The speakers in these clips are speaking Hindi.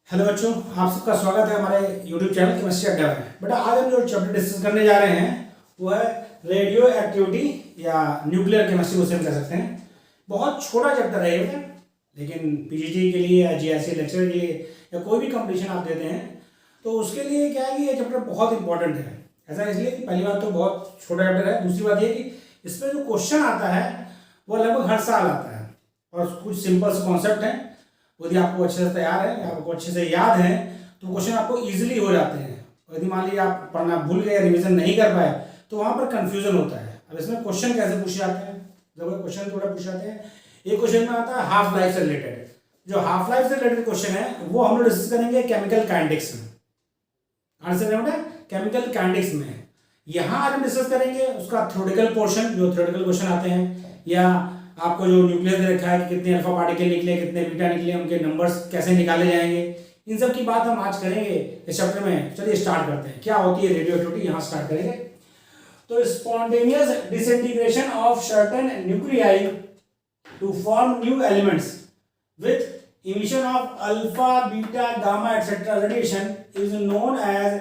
हेलो बच्चों, आप सबका स्वागत है हमारे YouTube चैनल केमिस्ट्री अड्डा में। बेटा आज हम जो चैप्टर डिस्कस करने जा रहे हैं वो है रेडियो एक्टिविटी या न्यूक्लियर केमिस्ट्री, उसे हम कह सकते हैं। बहुत छोटा चैप्टर है ये बेटा, लेकिन पीजीटी के लिए या जीआईसी लेक्चर के लिए या कोई भी कंपटीशन आप देते हैं तो उसके लिए क्या है कि ये चैप्टर बहुत इंपॉर्टेंट है। ऐसा इसलिए कि पहली बात तो बहुत छोटा चैप्टर है, दूसरी बात ये कि इसमें जो क्वेश्चन आता है वो लगभग हर साल आता है और कुछ सिंपल से कॉन्सेप्ट हैं। यदि आपको अच्छे से तैयार है, आपको अच्छे से याद है तो क्वेश्चन आपको इजीली हो जाते हैं। और यदि मान लीजिए आप पढ़ना भूल गए, रिवीजन नहीं कर पाए तो वहाँ पर कंफ्यूजन होता है। अब इसमें क्वेश्चन कैसे पूछे जाते हैं, जब क्वेश्चन थोड़ा पूछे जाते हैं, एक क्वेश्चन में आता है हाफ लाइफ से रिलेटेड। जो हाफ लाइफ से रिलेटेड क्वेश्चन है वो हम लोग डिस्कस करेंगे केमिकल काइनेटिक्स में। आंसर है केमिकल काइनेटिक्स में। यहाँ आज हम डिस्कस करेंगे उसका थ्योरेटिकल पोर्शन, जो थ्योरेटिकल क्वेश्चन आते हैं, या आपको जो न्यूक्लियस दे रखा है कि कितने अल्फा पार्टिकल निकले, कितने बीटा निकले, उनके नंबर्स कैसे निकाले जाएंगे, इन सब की बात हम आज करेंगे इस चैप्टर में। चलिए स्टार्ट करते हैं। क्या होती है रेडियो एक्टिविटी, यहाँ स्टार्ट करेंगे। तो spontaneous disintegration of certain nuclei to form new elements with emission of alpha beta gamma etcetera radiation is known as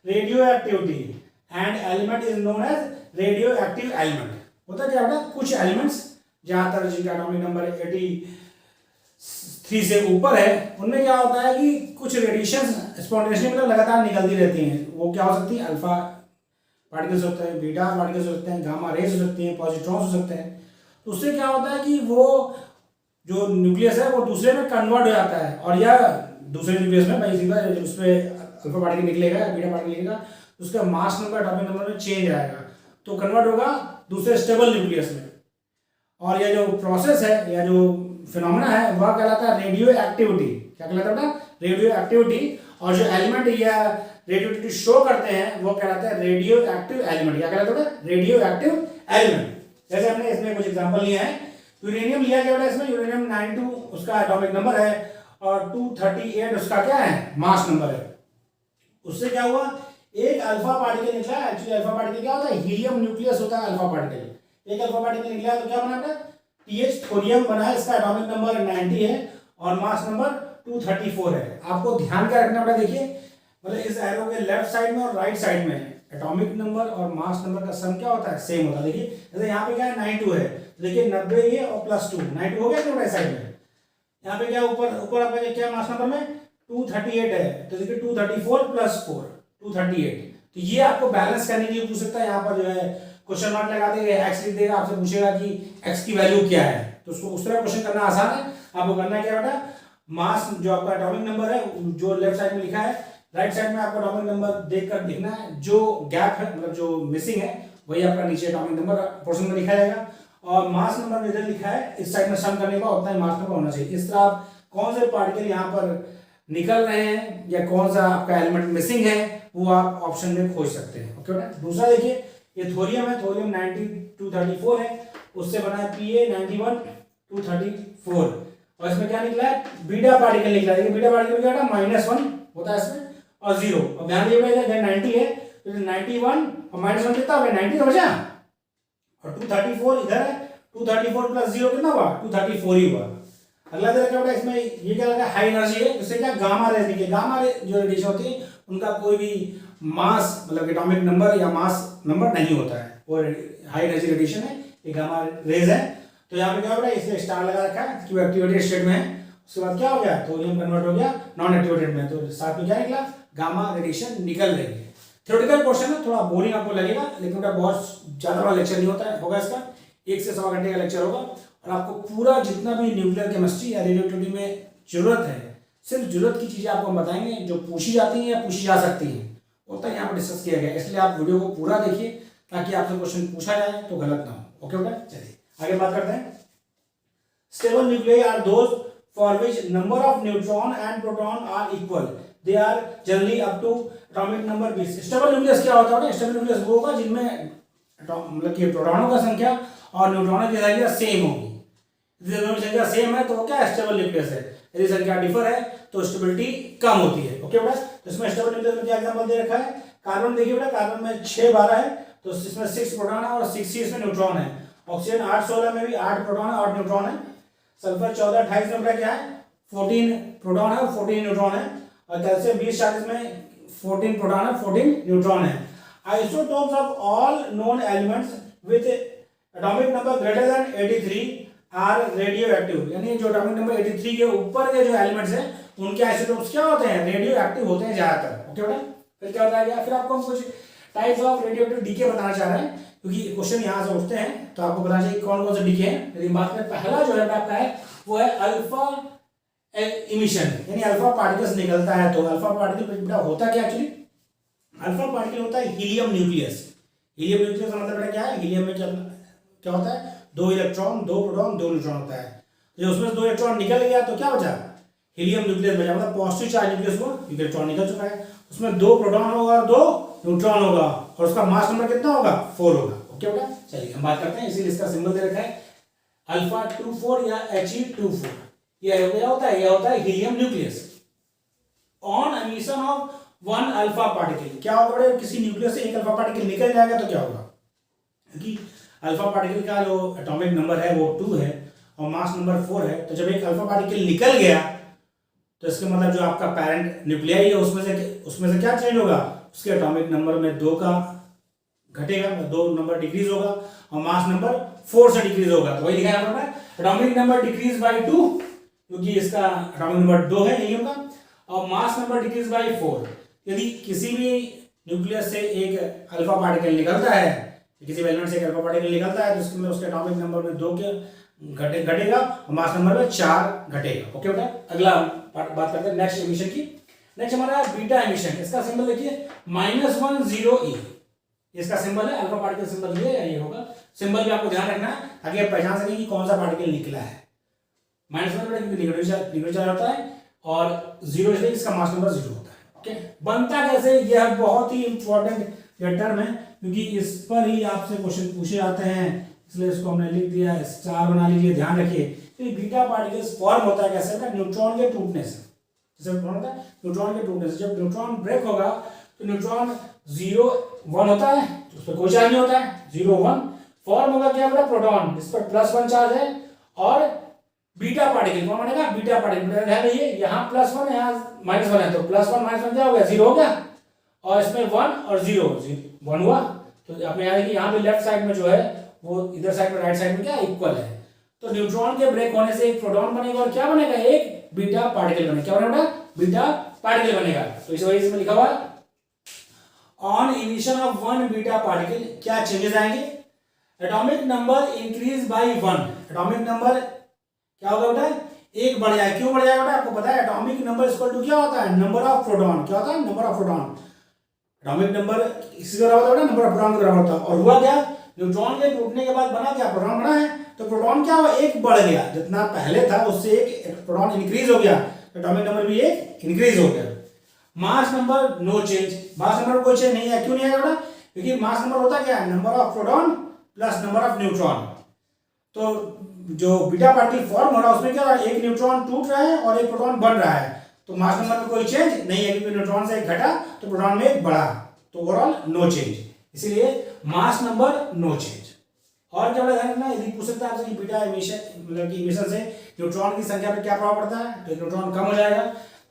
radioactivity and element is known as radioactive element. होता क्या होता है, कुछ एलिमेंट्स जहां तक जिनका एटॉमिक नंबर 83 से ऊपर है उनमें क्या होता है कि कुछ रेडिएशन स्पॉन्टेनियसली मतलब लगातार निकलती रहती हैं। वो क्या हो सकती है, अल्फा पार्टिकल्स होते हैं, बीटा पार्टिकल्स हो सकते हैं, गामा रेज हो सकती हैं, पॉजिट्रॉन्स हो सकते हैं। तो उससे क्या होता है कि वो जो न्यूक्लियस है वो दूसरे में कन्वर्ट हो जाता है, और या दूसरे न्यूक्लियस में भाई सीधा उसमें अल्फा पार्टिकल निकलेगा, बीटा पार्टिकल निकलेगा, उसका मास नंबर एटॉमिक नंबर में चेंज आएगा तो कन्वर्ट होगा दूसरे स्टेबल न्यूक्लियस में। और ये जो प्रोसेस है या जो फिनोमेना है वह कहलाता है रेडियो एक्टिविटी। क्या कहलाता है, रेडियो एक्टिविटी। और जो एलिमेंट या रेडियो एक्टिविटी शो करते हैं वो कहलाता है रेडियो एक्टिव एलिमेंट। क्या कहलाता है, रेडियो एक्टिव एलिमेंट। जैसे हमने इसमें कुछ एग्जांपल लिया है। यूरेनियम लिया गया है, इसमें यूरेनियम 92 उसका एटॉमिक नंबर है और 238 उसका क्या है, मास नंबर है। उससे क्या हुआ, एक अल्फा पार्टिकल निकला। एक्चुअली अल्फा पार्टिकल क्या होता है, हीलियम न्यूक्लियस होता है अल्फा पार्टिकल। एक अल्फा पार्टिकल निकला तो क्या बना, TH थोरियम बना है। इसका एटॉमिक नंबर 90 है और मास नंबर 234 है। आपको ध्यान क्या रखना पड़ा, देखिए मतलब इस एरो के लेफ्ट साइड में और राइट साइड में एटॉमिक नंबर और मास नंबर का सम क्या होता है, सेम होता है। देखिए जैसे यहाँ पे क्या है 92 है, तो देखिए 90 ये और +2 92 हो गया तो राइट साइड में। यहाँ पे क्या ऊपर आपका क्या मास नंबर में 238 है, तो देखिए 234 + 4 238। तो ये आपको बैलेंस करने के लिए पूछ सकता है। यहाँ पर जो है क्वेश्चन मार्क लगा देगा, एक्स लिख देगा, आपसे पूछेगा कि एक्स की वैल्यू क्या है, तो उसको उस तरह क्वेश्चन करना आसान है। आपको करना क्या बेटा, मास जो आपका एटॉमिक नंबर है जो लेफ्ट साइड में लिखा है, राइट साइड में आपको एटॉमिक नंबर देखकर लिखना है। जो गैप है मतलब जो मिसिंग है वही आपका नीचे एटॉमिक नंबर पोर्शन में लिखा जाएगा, और मास नंबर इधर लिखा है, इस साइड में सम करने का उतना ही मास नंबर होना चाहिए। इस तरह आप कौन से पार्टिकल यहाँ पर निकल रहे हैं या कौन सा आपका एलिमेंट मिसिंग है वो आप ऑप्शन में खोज सकते हैं। ओके बेटा। दूसरा देखिए, ये थोरियम है, थोरियम 9234 है, उससे बना है Pa 91234, और इसमें क्या निकला है, बीटा पार्टिकल निकला है। बीटा पार्टिकल क्या है, -1 होता है इसमें और 0। अब ध्यान दीजिएगा 90 है तो 91 और -1 कितना हो गया, 90 हो गया, और 234 इधर है, 234 + 0 कितना हुआ, 234 ही हुआ। अगला देखा क्या होता है, इसमें ये क्या लगा, हाई एनर्जी है, इससे क्या गामा रेज निकले। गामा रे जो रेडिएशन होती है उनका कोई भी मास मतलब एटॉमिक नंबर या मास नंबर नहीं होता है, वो हाई एनर्जी रेडिएशन है, ये गामा रेज है। तो यहाँ पे क्या हो रहा है, इसलिए स्टार लगा रखा है कि वो एक्टिवेटेड स्टेट में है। उसके बाद क्या हो गया, थोरियम कन्वर्ट हो गया नॉन एक्टिवेटेड में, तो साथ में क्या निकला, गामा रेडिएशन निकल रही है। थ्योरेटिकल पोर्शन है, थोड़ा बोरिंग आपको लगेगा, लेकिन बहुत ज्यादा बड़ा लेक्चर नहीं होता है, होगा इसका 1 से 1.25 घंटे का लेक्चर होगा, और आपको पूरा जितना भी न्यूक्लियर केमिस्ट्री या रेडियो एक्टिविटी में जरूरत है, सिर्फ जरूरत की चीजें आपको हम बताएंगे जो पूछी जाती हैं या पूछी जा सकती हैं, उतना यहाँ पर डिस्कस किया गया। इसलिए आप वीडियो को पूरा देखिए ताकि आपसे क्वेश्चन पूछा जाए तो गलत ना हो। ओके बेटा, चलिए आगे बात करते हैं। Stable nuclei are those for which number of neutron and proton are equal, they are generally up to atomic number 20। Stable nucleus क्या होता है, स्टेबल न्यूक्लियस वो होगा जिनमें मतलब कि प्रोटॉनों का संख्या और न्यूट्रॉनों की संख्या सेम होगी। यदि दोनों की संख्या सेम है तो वो क्या स्टेबल न्यूक्लियस है, यदि संख्या डिफर है तो स्टेबिलिटी कम होती है। ओके बेटा, तो इसमें स्टेबल न्यूक्लियस में क्या एग्जांपल दे रखा है, कार्बन देखिए बेटा, कार्बन में 6 12 है तो इसमें 6 प्रोटॉन है और 6 ही इसमें न्यूट्रॉन है। ऑक्सीजन 8 16 में भी 8 प्रोटॉन है और न्यूट्रॉन है। सल्फर 14 28 में क्या है, 14 प्रोटॉन है और 14 न्यूट्रॉन है। और कैल्शियम 20 चार्जेस में 14 प्रोटॉन है, 14 न्यूट्रॉन है। Isotopes of all known elements with atomic number greater than 83 are radioactive, यानी जो एटॉमिक नंबर 83 के ऊपर के जो एलिमेंट्स हैं उनके आइसोटोप्स क्या होते हैं, रेडियो एक्टिव होते हैं ज्यादातर। ओके बेटा, फिर क्या बताया गया, फिर आपको हम कुछ टाइप्स ऑफ रेडियोएक्टिव डीके बताना चाह रहे हैं, क्योंकि क्वेश्चन यहाँ से उठते हैं तो आपको बताना चाहिए कौन कौन से डीके हैं। यदि बात करें पहला जो है आपका है वो है अल्फा इमिशन, यानी अल्फा पार्टिकल्स निकलता है। तो अल्फा पार्टिकल बेटा होता क्या एक्चुअली, अल्फा पार्टिकल होता है हीलियम न्यूक्लियस। हीलियम न्यूक्लियस का मतलब क्या है, हीलियम में क्या होता है, 2 इलेक्ट्रॉन 2 प्रोटॉन 2 न्यूट्रॉन होता है। जो उसमें से 2 इलेक्ट्रॉन निकल गया तो क्या बचा, हीलियम न्यूक्लियस बचा, मतलब पॉजिटिव चार्ज न्यूक्लियस हुआ, इलेक्ट्रॉन निकल चुका है, उसमें 2 प्रोटॉन होगा और 2 न्यूट्रॉन होगा और उसका मास नंबर कितना होगा, 4 होगा। ओके बेटा, चलिए हम बात करते हैं, इसीलिए इसका सिंबल दे रखा है अल्फा 24 या He24। ये क्या होता है, ये होता है helium nucleus. On emission of 1 alpha particle, क्या होगा, किसी न्यूक्लियस से एक अल्फा पार्टिकल निकल जाएगा तो क्या होगा, क्योंकि अल्फा पार्टिकल का जो एटॉमिक नंबर है वो 2 है और मास नंबर 4 है, तो जब एक अल्फा पार्टिकल निकल गया तो इसका मतलब जो आपका पेरेंट न्यूक्लियाई है उसमें से क्या चेंज होगा, उसके एटॉमिक नंबर में 2 का घटेगा, 2 नंबर डिक्रीज होगा और मास नंबर 4 से डिक्रीज होगा। तो वही लिखा है एटॉमिक नंबर डिक्रीज बाय 2, क्योंकि इसका एटॉमिक नंबर 2 है हीलियम का, और मास नंबर डिक्रीज बाय 4। यदि किसी भी न्यूक्लियस से एक अल्फा पार्टिकल निकलता है, किसी भी एलिमेंट से एक अल्फा पार्टिकल निकलता है तो उसके एटॉमिक नंबर में 2 के घटेगा और मास नंबर में 4 घटेगा। ओके बेटा, अगला बात करते हैं नेक्स्ट एमिशन की। नेक्स्ट हमारा बीटा एमिशन, इसका सिंबल देखिए -10 E, इसका सिंबल है, अल्फा पार्टिकल सिंबल ये होगा। सिंबल भी आपको ध्यान रखना है ताकि आप पहचान सकें कि कौन सा पार्टिकल निकला है। -1 निगेटिव चार्ज होता है और 0 इसलिए इसका मास नंबर 0 होता है। ओके, बनता कैसे, यह बहुत ही इंपॉर्टेंट टर्म है, क्योंकि इस पर ही आपसे क्वेश्चन पूछे जाते हैं, इसलिए इसको हमने लिख दिया, स्टार बना लीजिए। ध्यान रखिए कि बीटा पार्टिकल्स फॉर्म होता है कैसे, होता है न्यूट्रॉन के टूटने से। जैसे होता है न्यूट्रॉन के टूटने से, जब न्यूट्रॉन ब्रेक होगा तो न्यूट्रॉन 0 1 होता है, तो उस पर कोई चार्ज नहीं होता है, 0 1 फॉर्म होगा क्या होगा, प्रोटॉन, इस पर +1 चार्ज है, और बीटा पार्टिकल कौन बनेगा, बीटा पार्टिकल। ध्यान रखिए यहाँ +1 है, यहाँ -1 है, तो +1 -1 क्या हो गया, 0 हो गया, और इसमें 1 और 0 1 हुआ। तो आपने याद है कि यहाँ पे लेफ्ट साइड में जो है वो इधर साइड में राइट साइड में क्या इक्वल है। तो न्यूट्रॉन के ब्रेक होने से एक प्रोटॉन बनेगा और क्या बनेगा, एक बीटा पार्टिकल बनेगा। क्या बनेगा, बीटा पार्टिकल बनेगा। तो इस वजह से लिखा हुआ है on emission of 1 beta particle क्या चेंजेस आएंगे, atomic number increase by 1। Atomic number क्या होगा बेटा, एक बढ़ जाए। क्यों बढ़ जाएगा बेटा, आपको पता है एटॉमिक नंबर इक्वल टू क्या होता है, नंबर ऑफ प्रोटॉन। क्या होता है, number of proton. Atomic number इसके बराबर होता है, नंबर ऑफ प्रोटॉन के बराबर होता है। और हुआ क्या, न्यूट्रॉन के टूटने के बाद बना क्या, प्रोटॉन बना है, तो प्रोटॉन क्या हुआ, एक बढ़ गया, जितना पहले था उससे एक प्रोटॉन इंक्रीज हो गया, एटॉमिक नंबर भी एक इंक्रीज हो गया। Mass number no change, mass number कोई चेंज नहीं है। क्यों नहीं है बेटा, क्योंकि मास नंबर होता क्या है, number of proton plus number of neutron. तो जो बीटा पार्टिकल फॉर्म हो रहा है उसमें क्या है, एक न्यूट्रॉन टूट रहा है और एक प्रोटॉन बढ़ रहा है, तो मास नंबर में कोई चेंज नहीं है, क्योंकि न्यूट्रॉन से एक घटा तो प्रोटॉन में एक बढ़ा, तो ओवरऑल नो चेंज, इसीलिए मास नंबर नो चेंज। और क्या ध्यान रखना, यदि पूछ सकता है आपसे कि बीटा इमिशन मतलब कि इमिशन से न्यूट्रॉन की संख्या पर क्या प्रभाव पड़ता है, तो न्यूट्रॉन कम हो जाएगा,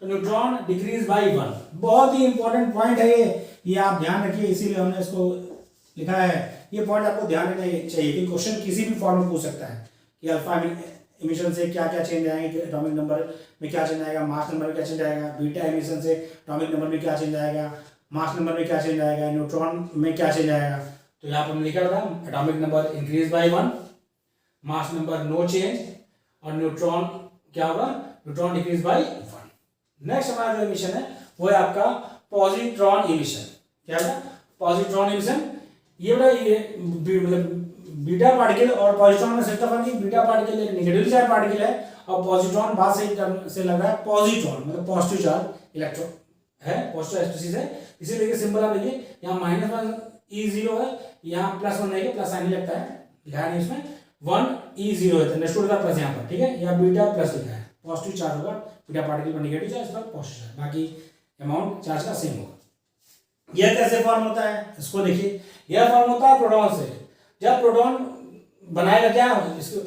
तो न्यूट्रॉन डिक्रीज बाय 1। बहुत ही इंपॉर्टेंट पॉइंट है ये आप ध्यान रखिए, इसीलिए हमने इसको लिखा है। ये पॉइंट आपको ध्यान रखना चाहिए कि क्वेश्चन किसी भी फॉर्म में पूछ सकता है कि अल्फा इमिशन से क्या क्या चेंज आएंगे, एटॉमिक नंबर में क्या चेंज आएगा, मास नंबर में क्या चेंज आएगा, बीटा इमिशन से एटॉमिक नंबर में क्या चेंज आएगा, मास नंबर में क्या चेंज आएगा, न्यूट्रॉन में क्या चेंज आएगा। तो यहाँ पर हमने लिखा था atomic number increase by 1, mass number no change, और न्यूट्रॉन क्या होगा, न्यूट्रॉन डिक्रीज बाय 1। नेक्स्ट हमारा जो इमिशन है वो है आपका पॉजिट्रॉन इमिशन। क्या है पॉजिट्रॉन इमिशन, ये मतलब बीटा पार्टिकल और पॉजिट्रॉन में सिर्फ फर्क है, बीटा पार्टिकल एक नेगेटिव चार्ज पार्टिकल है और पॉजिट्रॉन बाद से लग रहा है पॉजिट्रॉन, मतलब पॉजिटिव चार्ज इलेक्ट्रॉन है, पॉजिटिव स्पीशीज है। इसीलिए सिंबल आप देखिए यहाँ -1 E0 है, यहाँ +1 है, प्लस साइन नहीं लगता है, लिखा नहीं इसमें 1 E0 है, तो नेक्स्ट का प्लस यहाँ पर, ठीक है, यहाँ बीटा प्लस लिखा है, पॉजिटिव चार्ज होगा, बीटा पार्टिकल पर नेगेटिव चार्ज पर पॉजिटिव चार्ज, बाकी अमाउंट चार्ज का सेम होगा। यह कैसे फॉर्म होता है, इसको देखिए, यह फॉर्म होता है प्रोटॉन से। जब प्रोटॉन बनाएगा क्या, इसको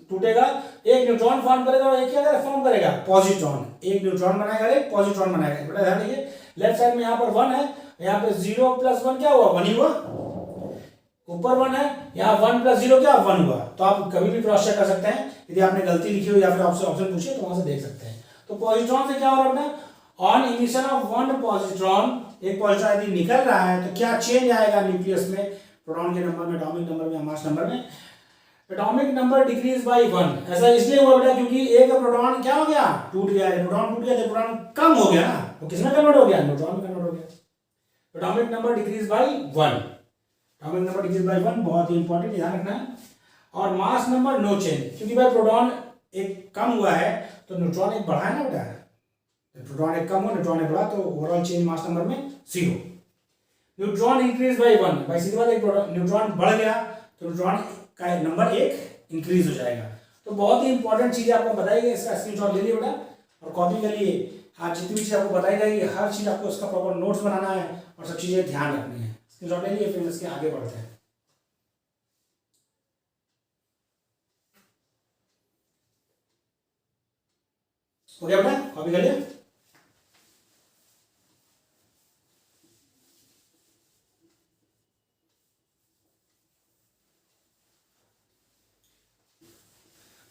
टूटेगा, एक न्यूट्रॉन फॉर्म करेगा और एक क्या करेगा, फॉर्म करेगा पॉजिट्रॉन, एक न्यूट्रॉन बनाएगा एक पॉजिट्रॉन बनाएगा। बेटा ध्यान देखिए, लेफ्ट साइड में यहाँ पर 1 है, यहाँ पे 0 + 1 क्या हुआ, 1 ही हुआ, ऊपर 1 है, यहाँ 1 + 0 क्या 1 हुआ। तो आप कभी भी क्रॉस चेक कर सकते हैं, यदि आपने गलती लिखी हो या फिर आपसे ऑप्शन पूछे तो वहां से देख सकते हैं। तो पॉजिट्रॉन से क्या हो रहा है, ऑन इमिशन ऑफ 1 पॉजिट्रॉन, एक पॉजिट्रॉन यदि निकल रहा है तो क्या चेंज आएगा न्यूक्लियस में, प्रोटॉन के नंबर में, एटॉमिक नंबर में, मास नंबर में। एटॉमिक नंबर डिक्रीज बाय 1, ऐसा इसलिए हुआ बेटा क्योंकि एक प्रोटॉन क्या हो गया, टूट गया, प्रोटॉन टूट गया तो प्रोटॉन कम हो गया ना, तो किसमें कन्वर्ट हो गया, न्यूट्रॉन में कन्वर्ट हो गया। Atomic number decrease by 1, atomic number decrease by 1 बहुत ही इंपॉर्टेंट, ध्यान रखना है। और मास नंबर नो चेंज, क्योंकि भाई प्रोटॉन एक कम हुआ है तो न्यूट्रॉन एक बढ़ा है ना बेटा, प्रोटॉन एक कम हो न्यूट्रॉन एक बढ़ा तो ओवरऑल चेंज मास नंबर में 0। न्यूट्रॉन इंक्रीज बाय 1, भाई सीधी बात, एक न्यूट्रॉन बढ़ गया तो न्यूट्रॉन का नंबर 1 इंक्रीज हो जाएगा। तो बहुत ही इंपॉर्टेंट चीजें आपको बताई गई, इसका स्क्रीनशॉट ले लिए बेटा और कॉपी कर लिए। आज जितनी भी चीज आपको बताई जाएगी हर चीज आपको उसका प्रॉपर नोट्स बनाना है और सब चीजें ध्यान रखनी है। स्क्रीनशॉट ले लिए, फिर इसके आगे बढ़ते हैं। हो गया बेटा, कॉपी कर लिया।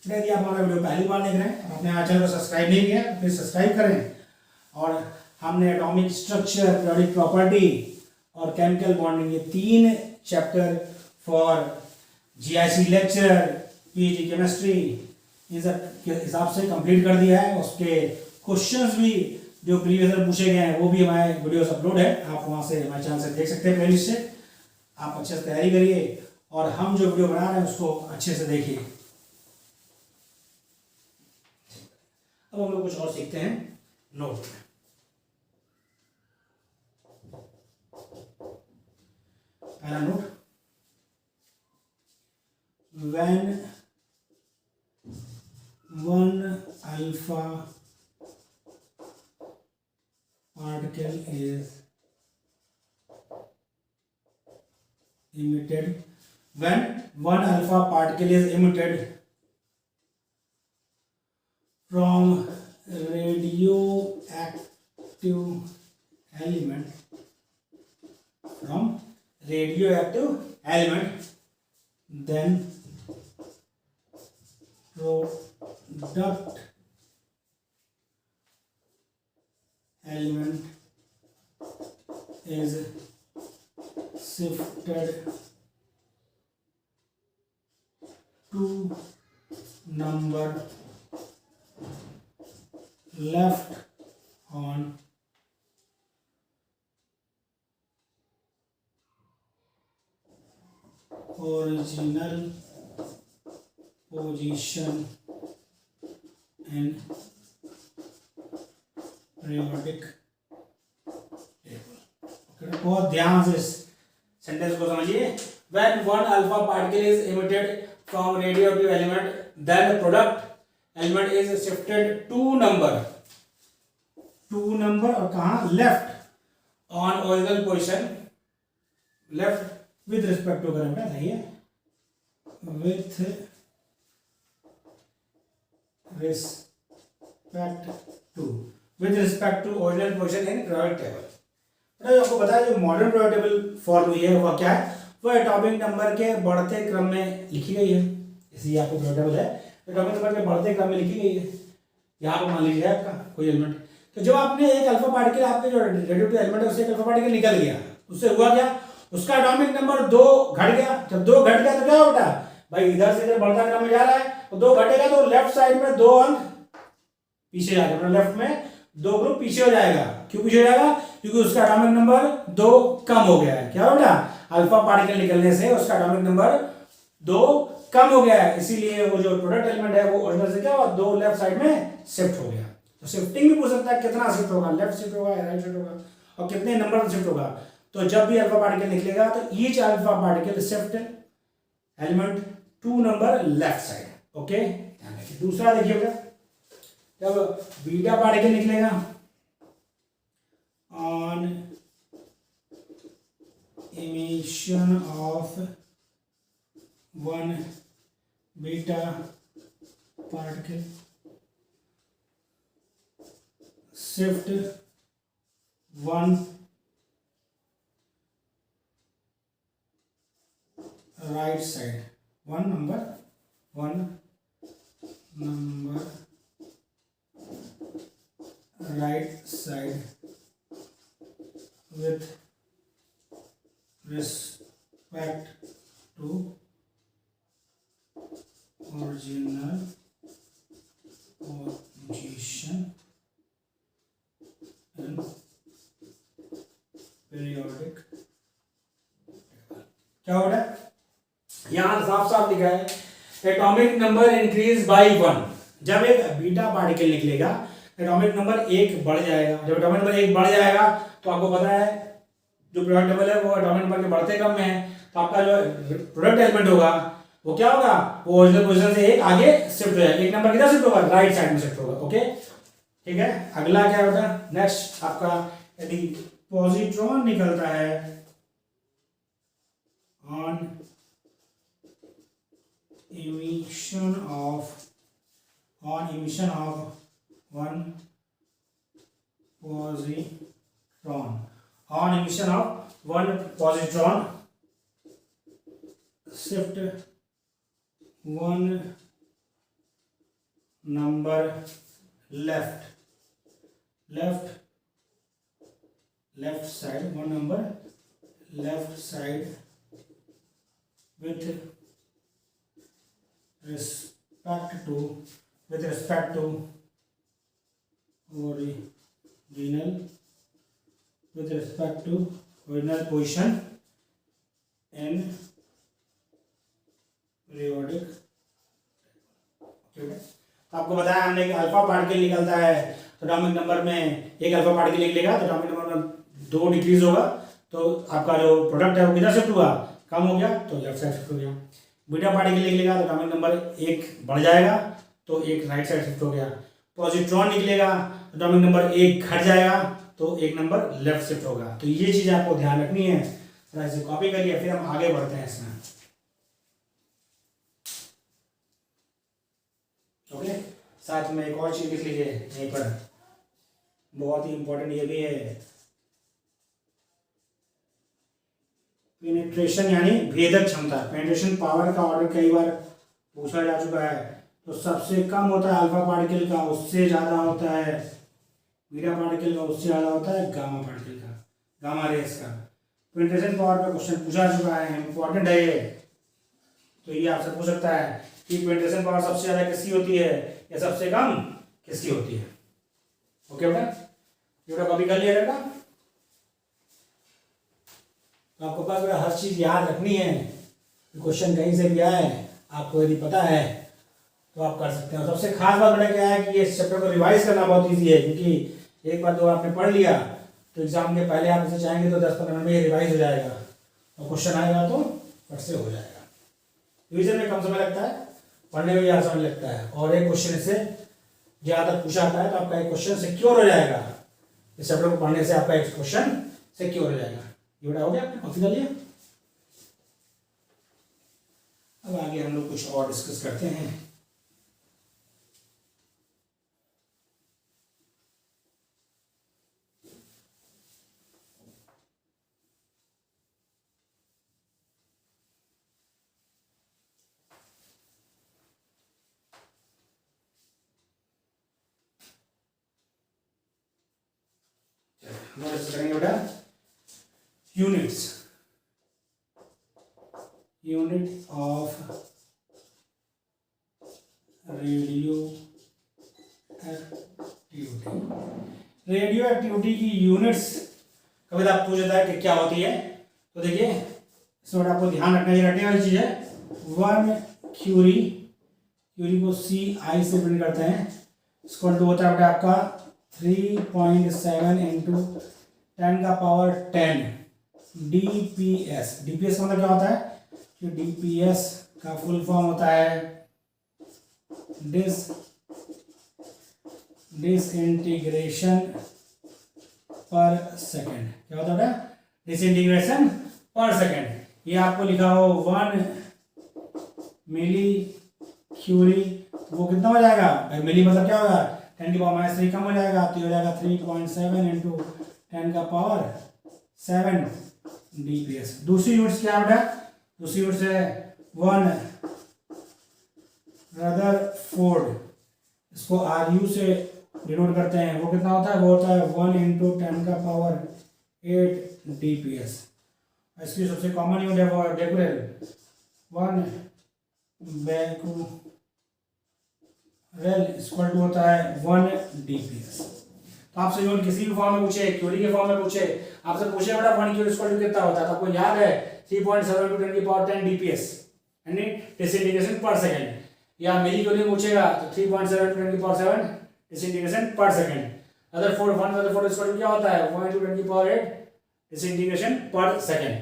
यदि आप हमारा वीडियो पहली बार देख रहे हैं और अपने चैनल को सब्सक्राइब नहीं किया तो फिर सब्सक्राइब करें। और हमने एटॉमिक स्ट्रक्चर, पीरियोडिक प्रॉपर्टी और केमिकल बॉन्डिंग, ये 3 chapter for GIC lecture, PG chemistry, इन सब के हिसाब से कंप्लीट कर दिया है। उसके क्वेश्चंस भी जो प्रीवियस ईयर पूछे गए हैं वो भी हमारे वीडियोस अपलोड है, आप वहाँ से हमारे चैनल से देख सकते हैं प्लेलिस्ट से। आप अच्छे से तैयारी करिए और हम जो वीडियो बना रहे हैं उसको अच्छे से देखिए। अब हम लोग कुछ और सीखते हैं नोट में। पहला note, when 1 alpha particle is emitted, when 1 alpha particle is emitted from radioactive element, then product element is shifted to number left on original position in periodic table। बहुत ध्यान से इस सेंटेंस को समझिए। When 1 alpha particle is emitted from radioactive element, then the product element is shifted to number और कहाँ, left on original position, left with respect to, करें बेटा सही है, with respect to original position in periodic table. आपको बताया जो मॉडर्न पीरियोडिक टेबल फॉर्म हुई है वह क्या है, वो एटॉमिक नंबर के बढ़ते क्रम में लिखी गई है। इसलिए आपको पीरियोडिक टेबल है एटॉमिक नंबर के बढ़ते क्रम में लिखी गई है। यहाँ पर मान लीजिए आपका कोई एलिमेंट, तो जब आपने एक अल्फा पार्टिकल, आपके जो रेडियोएक्टिव एलिमेंट है उससे एक अल्फा पार्टिकल निकल गया, उससे हुआ क्या, उसका एटॉमिक नंबर 2 घट गया। जब 2 घट गया तो क्या होगा भाई, इधर से इधर बढ़ता क्रम में जा रहा है तो 2 घटेगा तो लेफ्ट साइड में 2 अंक पीछे जाएगा, लेफ्ट में 2 ग्रुप पीछे हो जाएगा। क्यों पीछे हो जाएगा, क्योंकि उसका एटॉमिक नंबर 2 कम हो गया है। क्या बेटा, अल्फा पार्टिकल निकलने से उसका एटॉमिक नंबर 2 कम हो गया है, इसीलिए वो जो प्रोडक्ट एलिमेंट है वो ओरिजिनल से क्या हुआ, 2 लेफ्ट साइड में शिफ्ट हो गया। तो शिफ्टिंग भी पूछ सकता है, कितना शिफ्ट होगा, लेफ्ट शिफ्ट होगा या राइट शिफ्ट होगा, और कितने नंबर पर शिफ्ट होगा। तो जब भी अल्फा पार्टिकल निकलेगा तो each alpha particle shift element 2 number left side. Okay, ध्यान रखिए। दूसरा देखिएगा, जब बीटा पार्टिकल निकलेगा on emission of 1 beta particle shift one right side, one number right side with respect to original position and periodic। क्या हो रहा है यहां साफ साफ लिखा है एटॉमिक नंबर इंक्रीज बाई 1। जब एक बीटा पार्टिकल निकलेगा एटॉमिक नंबर 1 बढ़ जाएगा। जब एटॉमिक नंबर 1 बढ़ जाएगा तो आपको पता है जो प्रोडक्ट टेबल है वो एटॉमिक नंबर के बढ़ते क्रम में है, तो आपका जो प्रोडक्ट एलिमेंट होगा वो क्या होगा, वो ओरिजिनल पोजीशन से एक आगे शिफ्ट हो जाएगा। एक नंबर किधर शिफ्ट होगा, राइट साइड में शिफ्ट होगा। ओके ठीक है, अगला क्या होता है नेक्स्ट आपका, यदि पॉजिट्रॉन निकलता है on emission of one positron shift one number left side, one number left side with respect to original position in periodic। आपको बताया हमने कि अल्फा पार्टिकल निकलता है तो एटॉमिक नंबर में एक अल्फा पार्टिकल निकलेगा तो एटॉमिक नंबर में 2 डिक्रीज होगा, तो आपका जो प्रोडक्ट है वो किधर शिफ्ट हुआ, कम हो गया, तो लेफ्ट साइड शिफ्ट हो गया। बीटा पार्टिकल निकलेगा तो एटॉमिक नंबर 1 बढ़ जाएगा तो एक राइट साइड शिफ्ट हो गया। पॉजिट्रॉन निकलेगा तो एटॉमिक नंबर 1 घट जाएगा तो एक नंबर लेफ्ट शिफ्ट होगा। तो ये चीज़ आपको ध्यान रखनी है, थोड़ा इसे कॉपी करिए फिर हम आगे बढ़ते हैं इसमें। ओके साथ में एक और चीज़ लिख लीजिए यहीं पर, बहुत ही इंपॉर्टेंट ये भी है, पेनिट्रेशन यानी भेदक क्षमता। पेनिट्रेशन पावर का ऑर्डर कई बार पूछा जा चुका है, तो सबसे कम होता है अल्फा पार्टिकल का, उससे ज़्यादा होता है बीटा पार्टिकल का, उससे ज़्यादा होता है गामा पार्टिकल का, गामा रेस का। पेनिट्रेशन पावर पे क्वेश्चन पूछा चुका है, इंपॉर्टेंट है ये, तो ये आपसे पूछ सकता है कि पेनिट्रेशन पावर सबसे ज़्यादा किसकी होती है या सबसे कम किसकी होती है। ओके बेटा, ये बेटा कॉपी कर लिया बेटा। तो आपको पास हर चीज़ याद रखनी है, क्वेश्चन कहीं से भी आए आपको यदि पता है तो आप कर सकते हैं। और सबसे खास बात बड़ा क्या है कि ये चैप्टर को रिवाइज करना बहुत इजी है, क्योंकि एक बार तो आपने पढ़ लिया तो एग्जाम के पहले आप इसे चाहेंगे तो 10-15 मिनट में ये रिवाइज हो जाएगा और क्वेश्चन आएगा तो फट से हो जाएगा। रिविजन में कम समय लगता है, पढ़ने में भी आसान लगता है, और एक क्वेश्चन से ज़्यादा पूछा आता है तो आपका एक क्वेश्चन सिक्योर हो जाएगा। इस चैप्टर को पढ़ने से आपका एक क्वेश्चन सिक्योर हो जाएगा। ये बड़ा हो गया, आपने कॉपी कर लिया। अब आगे हम लोग कुछ और डिस्कस करते हैं। करेंगे बेटा यूनिट ऑफ रेडियो एक्टिविटी की यूनिट्स कभी आप पूछ लेता है कि क्या होती है, तो देखिए इसमें आपको ध्यान रखने वाली चीज है 1 क्यूरी को CI से प्रिंट करते हैं, इसको होता है आपका 3.7 इंटू 10⁻10 DPS। DPS मतलब क्या होता है, जो DPS का फुल फॉर्म होता है डिसइंटीग्रेशन पर सेकेंड। क्या होता है, डिसइंटीग्रेशन पर सेकेंड। ये आपको लिखा हो 1 मिली क्यूरी वो कितना हो जाएगा भाई, मिली मतलब क्या होगा, 10⁻³ कम हो जाएगा, तो ये हो जाएगा 3.7 इंटू 10⁻7 dps। दूसरी यूनिट्स क्या बेटा, दूसरी यूनिट्स है 1 रदरफोर्ड, इसको RU से डिनोट करते हैं, वो कितना होता है, वो होता है 1 इंटू 10⁸ dps। इसकी सबसे कॉमन यूनिट है वो बेकुरेल, 1 बेकुरेल इक्वल टू होता है 1 dps। तो आपसे यूनिट किसी भी फॉर्म में पूछे, क्यूरी के फॉर्म में पूछे, आपसे पूछे बेटा 1 क्यूरी इक्वल टू कितना होता है, तो आपको याद है 3.7 × 10⁻10 dps यानी डिसइंटीग्रेशन पर सेकंड, या मिली क्यूरी पूछेगा तो 3.7 × 10⁻7 disintegration per second. Rutherford equal to क्या होता है 1 × 10⁸ disintegration per second,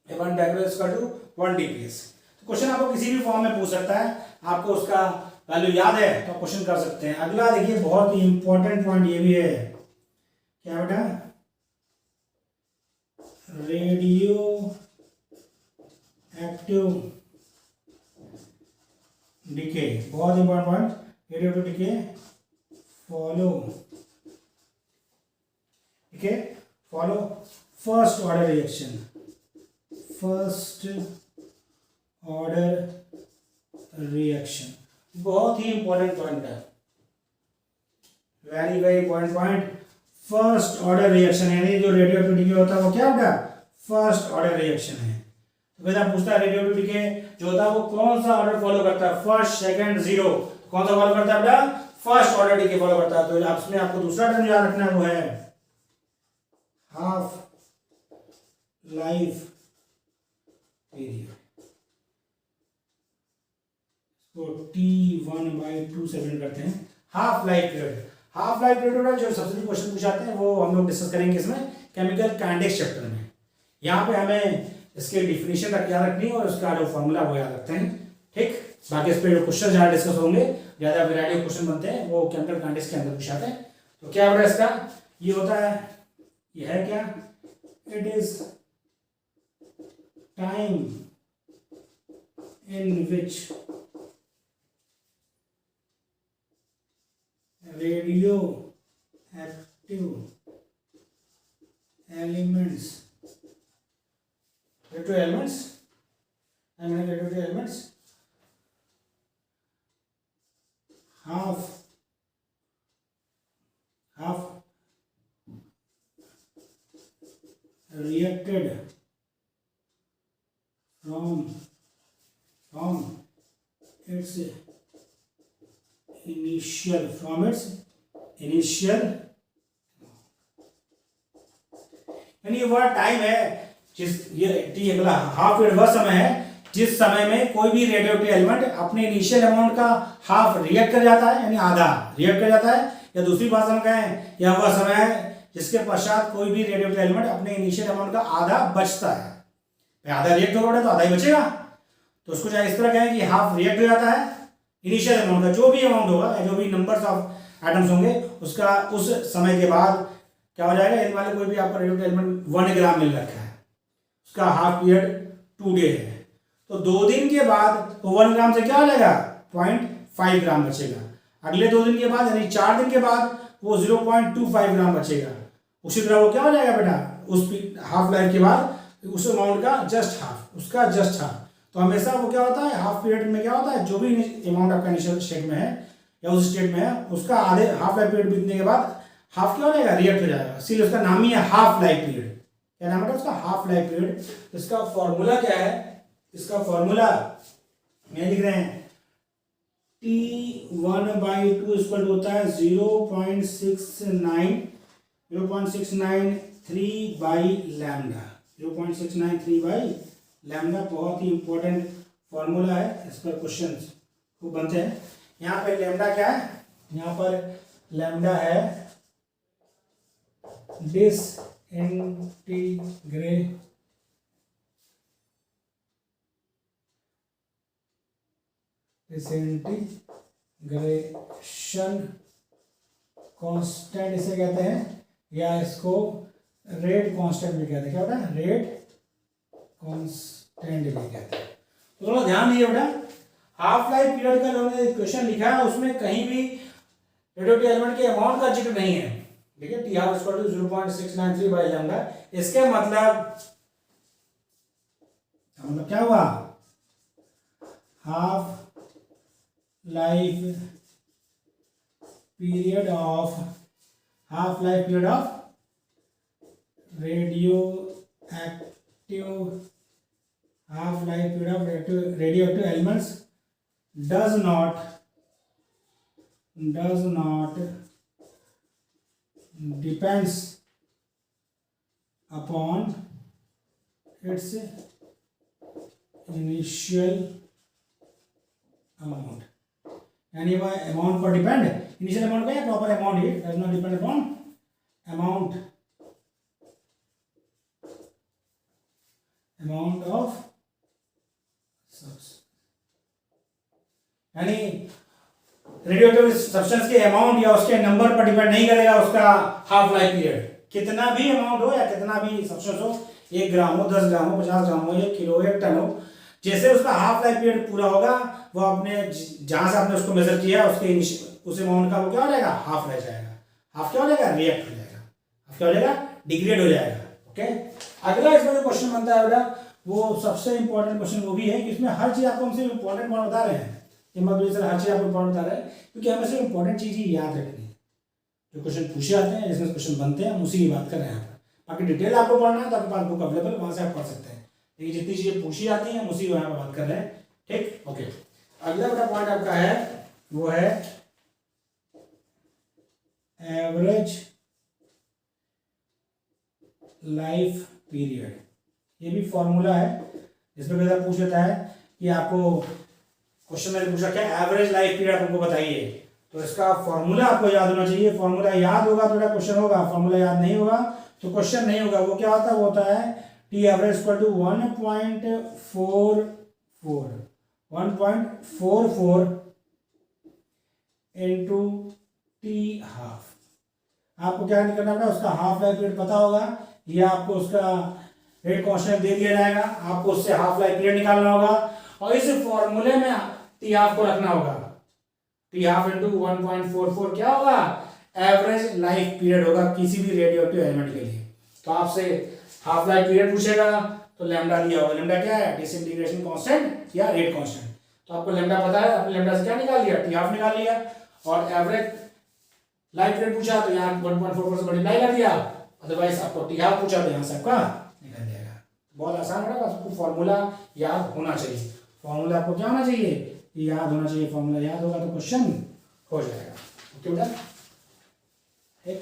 1 becquerel equal to 1 dps। तो क्वेश्चन आपको किसी भी फॉर्म में पूछ सकता है, आपको उसका वैल्यू याद है तो क्वेश्चन कर सकते हैं। अगला देखिए बहुत ही इंपॉर्टेंट पॉइंट ये भी है, क्या बेटा, रेडियो एक्टिव डिके, बहुत important point, radio active decay follow, ठीक है, follow first order reaction, first order reaction, बहुत ही इंपॉर्टेंट पॉइंट है, very very important point. First order reaction यानी जो रेडियोएक्टिविटी होता है वो क्या होगा, फर्स्ट ऑर्डर रिएक्शन है। तो पहले पूछता है रेडियोएक्टिविटी जो होता है वो कौन सा ऑर्डर फॉलो करता है, फर्स्ट सेकंड जीरो, कौन सा फॉलो करता है बेटा, फर्स्ट ऑर्डर डीके फॉलो करता है। तो इसमें आपको दूसरा टर्म याद रखना है, वो है हाफ लाइफ पीरियड, तो T1/2 से डिनोट करते हैं half life period. Half life period जो सबसे क्वेश्चन पूछाते हैं वो हम लोग डिस्कस करेंगे इसमें केमिकल काइनेटिक्स चैप्टर में। यहाँ पे हमें इसके डिफिनीशन याद रखनी है और उसका जो फॉर्मूला वो याद रखते हैं, ठीक। बाकी इस पे जो क्वेश्चन ज़्यादा डिस्कस होंगे, ज़्यादा वैरायटी ऑफ क्वेश्चन बनते हैं, वो केमिकल काइनेटिक्स के अंदर पूछाते हैं। तो क्या होगा इसका, ये होता है, ये है क्या, it is time in which radio active elements half reacted from its initial यानी ये वर्ड टाइम है, जिस ये टी अगला हाफ पीरियड वह समय है जिस समय में कोई भी रेडियोएक्टिव एलिमेंट अपने इनिशियल अमाउंट का हाफ रिएक्ट कर जाता है, यानी आधा रिएक्ट कर जाता है, या दूसरी भाषा में कहें यह वह समय है जिसके पश्चात कोई भी रेडियोएक्टिव एलिमेंट अपने इनिशियल अमाउंट का आधा बचता है। आधा रिएक्ट होगा तो आधा ही बचेगा, तो उसको चाहे इस तरह कहें कि हाफ रिएक्ट हो जाता है इनिशियल अमाउंट का, जो भी अमाउंट होगा या जो भी नंबर्स ऑफ एटम्स होंगे उसका उस समय के बाद क्या हो जाएगा। इन वाले कोई भी आपका रेडियोएक्टिव एलिमेंट 1 ग्राम मिल रखा है, उसका हाफ पीरियड 2 डे है, तो 2 दिन के बाद 1 ग्राम से क्या हो जाएगा 0.5 ग्राम बचेगा। अगले 2 दिन के बाद यानी 4 दिन के बाद वो 0.25 ग्राम बचेगा। उसी तरह वो क्या हो जाएगा बेटा, उस हाफ लाइफ के बाद उस अमाउंट का जस्ट हाफ, उसका जस्ट हाफ। तो हमेशा वो क्या होता है, हाफ पीरियड में क्या होता है, जो भी अमाउंट आपका इनिशियल स्टेट में है या उस स्टेट में है उसका आधे हाफ लाइफ पीरियड बीतने के बाद हाफ क्या हो जाएगा, रिएक्ट हो जाएगा, इसीलिए उसका नाम ही है हाफ लाइफ पीरियड। क्या नाम है उसका, हाफ लाइफ पीरियड। इसका फॉर्मूला क्या है, इसका फॉर्मूला मैं लिख रहे हैं T1/2 इक्वल होता है 0.693 बाई लैम्डा, 0.693 बाई लैम्डा। बहुत ही इंपॉर्टेंट फॉर्मूला है, इस पर क्वेश्चन खूब बनते हैं। यहाँ पे लैम्डा क्या है, यहाँ पर लैम्डा है डिसइंटीग्रेशन कांस्टेंट इसे कहते हैं, या इसको रेट कांस्टेंट भी कहते हैं। क्या होता है, रेट कांस्टेंट भी कहते हैं। तो थोड़ा ध्यान दिए बेटा, हाफ लाइफ पीरियड का उन्होंने क्वेश्चन लिखा है, उसमें कहीं भी रेडियोएक्टिव एलिमेंट के अमाउंट का जिक्र नहीं है। ठीक है, T half equal to 0.693 by lambda. इसके मतलब क्या हुआ, half life period of radioactive elements does not depends upon its initial amount। यानी वह अमाउंट पर डिपेंड, इनिशियल अमाउंट क्या है, proper amount he, does not depend upon amount of यानी रेडियोएक्टिव सब्सटेंस के अमाउंट या उसके नंबर पर डिपेंड नहीं करेगा उसका हाफ लाइफ पीरियड। कितना भी अमाउंट हो या कितना भी सब्सटेंस हो, 1 ग्राम हो, 10 ग्राम हो, 50 ग्राम हो, 1 किलो, 1 टन हो, जैसे उसका हाफ लाइफ पीरियड पूरा होगा वो अपने जहां से आपने उसको मेजर किया उसके उस अमाउंट का वो क्या हो जाएगा, हाफ रह जाएगा। हाफ क्या हो जाएगा, रिएक्ट हो जाएगा, हाफ क्या हो जाएगा, डिग्रेड हो जाएगा। ओके, अगला इसमें जो क्वेश्चन बनता है बेटा, वो सबसे इंपॉर्टेंट क्वेश्चन वो भी है कि इसमें हर चीज आपको हमसे इंपॉर्टेंट पॉइंट बता रहे हैं, ये मतलब सर हर चीज आपको इंपॉर्टेंट बता रहे हैं, क्योंकि हमें सिर्फ इंपॉर्टेंट चीज ही याद रखनी है। जो क्वेश्चन पूछे जाते हैं, जिसमें क्वेश्चन बनते हैं, हम उसी की बात कर रहे हैं यहाँ पर। बाकी डिटेल आपको पढ़ना है तो आपके पास बुक अवेलेबल, वहां से आप पढ़ सकते हैं। लेकिन जितनी चीजें पूछी जाती हैं हम उसी यहाँ पर बात कर रहे हैं। ठीक, ओके। अगला बेटा पॉइंट आपका है वो है एवरेज लाइफ पीरियड। ये भी फॉर्मूला है, इसमें कैसा पूछ लेता है कि आपको क्वेश्चन में पूछा क्या, एवरेज लाइफ पीरियड आपको बताइए, तो इसका फॉर्मूला आपको याद होना चाहिए। फॉर्मूला याद होगा तो क्वेश्चन होगा, फॉर्मूला याद नहीं होगा तो क्वेश्चन नहीं होगा। वो क्या होता है, वो होता है T average equal to 1.44 into T half. आपको क्या करना पड़ेगा, उसका हाफ लाइफ पीरियड पता होगा या आपको उसका रेट कांस्टेंट दे दिया जाएगा, आपको उससे हाफ लाइफ पीरियड निकालना होगा और इस फॉर्मूले में टी हाफ को रखना होगा। टी हाफ इंटू 1.44 क्या होगा, एवरेज लाइफ पीरियड होगा किसी भी रेडियोएक्टिव एलिमेंट के लिए। तो आपसे हाफ लाइफ पीरियड पूछेगा तो लैम्डा दिया होगा, लैम्डा क्या है, डिसइंटीग्रेशन कांस्टेंट या रेट कांस्टेंट। तो आपको लैम्डा पता है, आपने लैम्डा से क्या निकाल लिया, टी हाफ निकाल लिया। और एवरेज लाइफ पीरियड पूछा तो यहाँ 1.44 से मल्टीप्लाई कर दिया, अदरवाइज आपको टी हाफ पूछा तो यहाँ से आपका निकल जाएगा। बहुत आसान है, आपको फॉर्मूला याद होना चाहिए। फॉर्मूला आपको क्या होना चाहिए, याद होना चाहिए। फॉर्मूला याद होगा तो क्वेश्चन हो जाएगा। ओके बेटा, ठीक।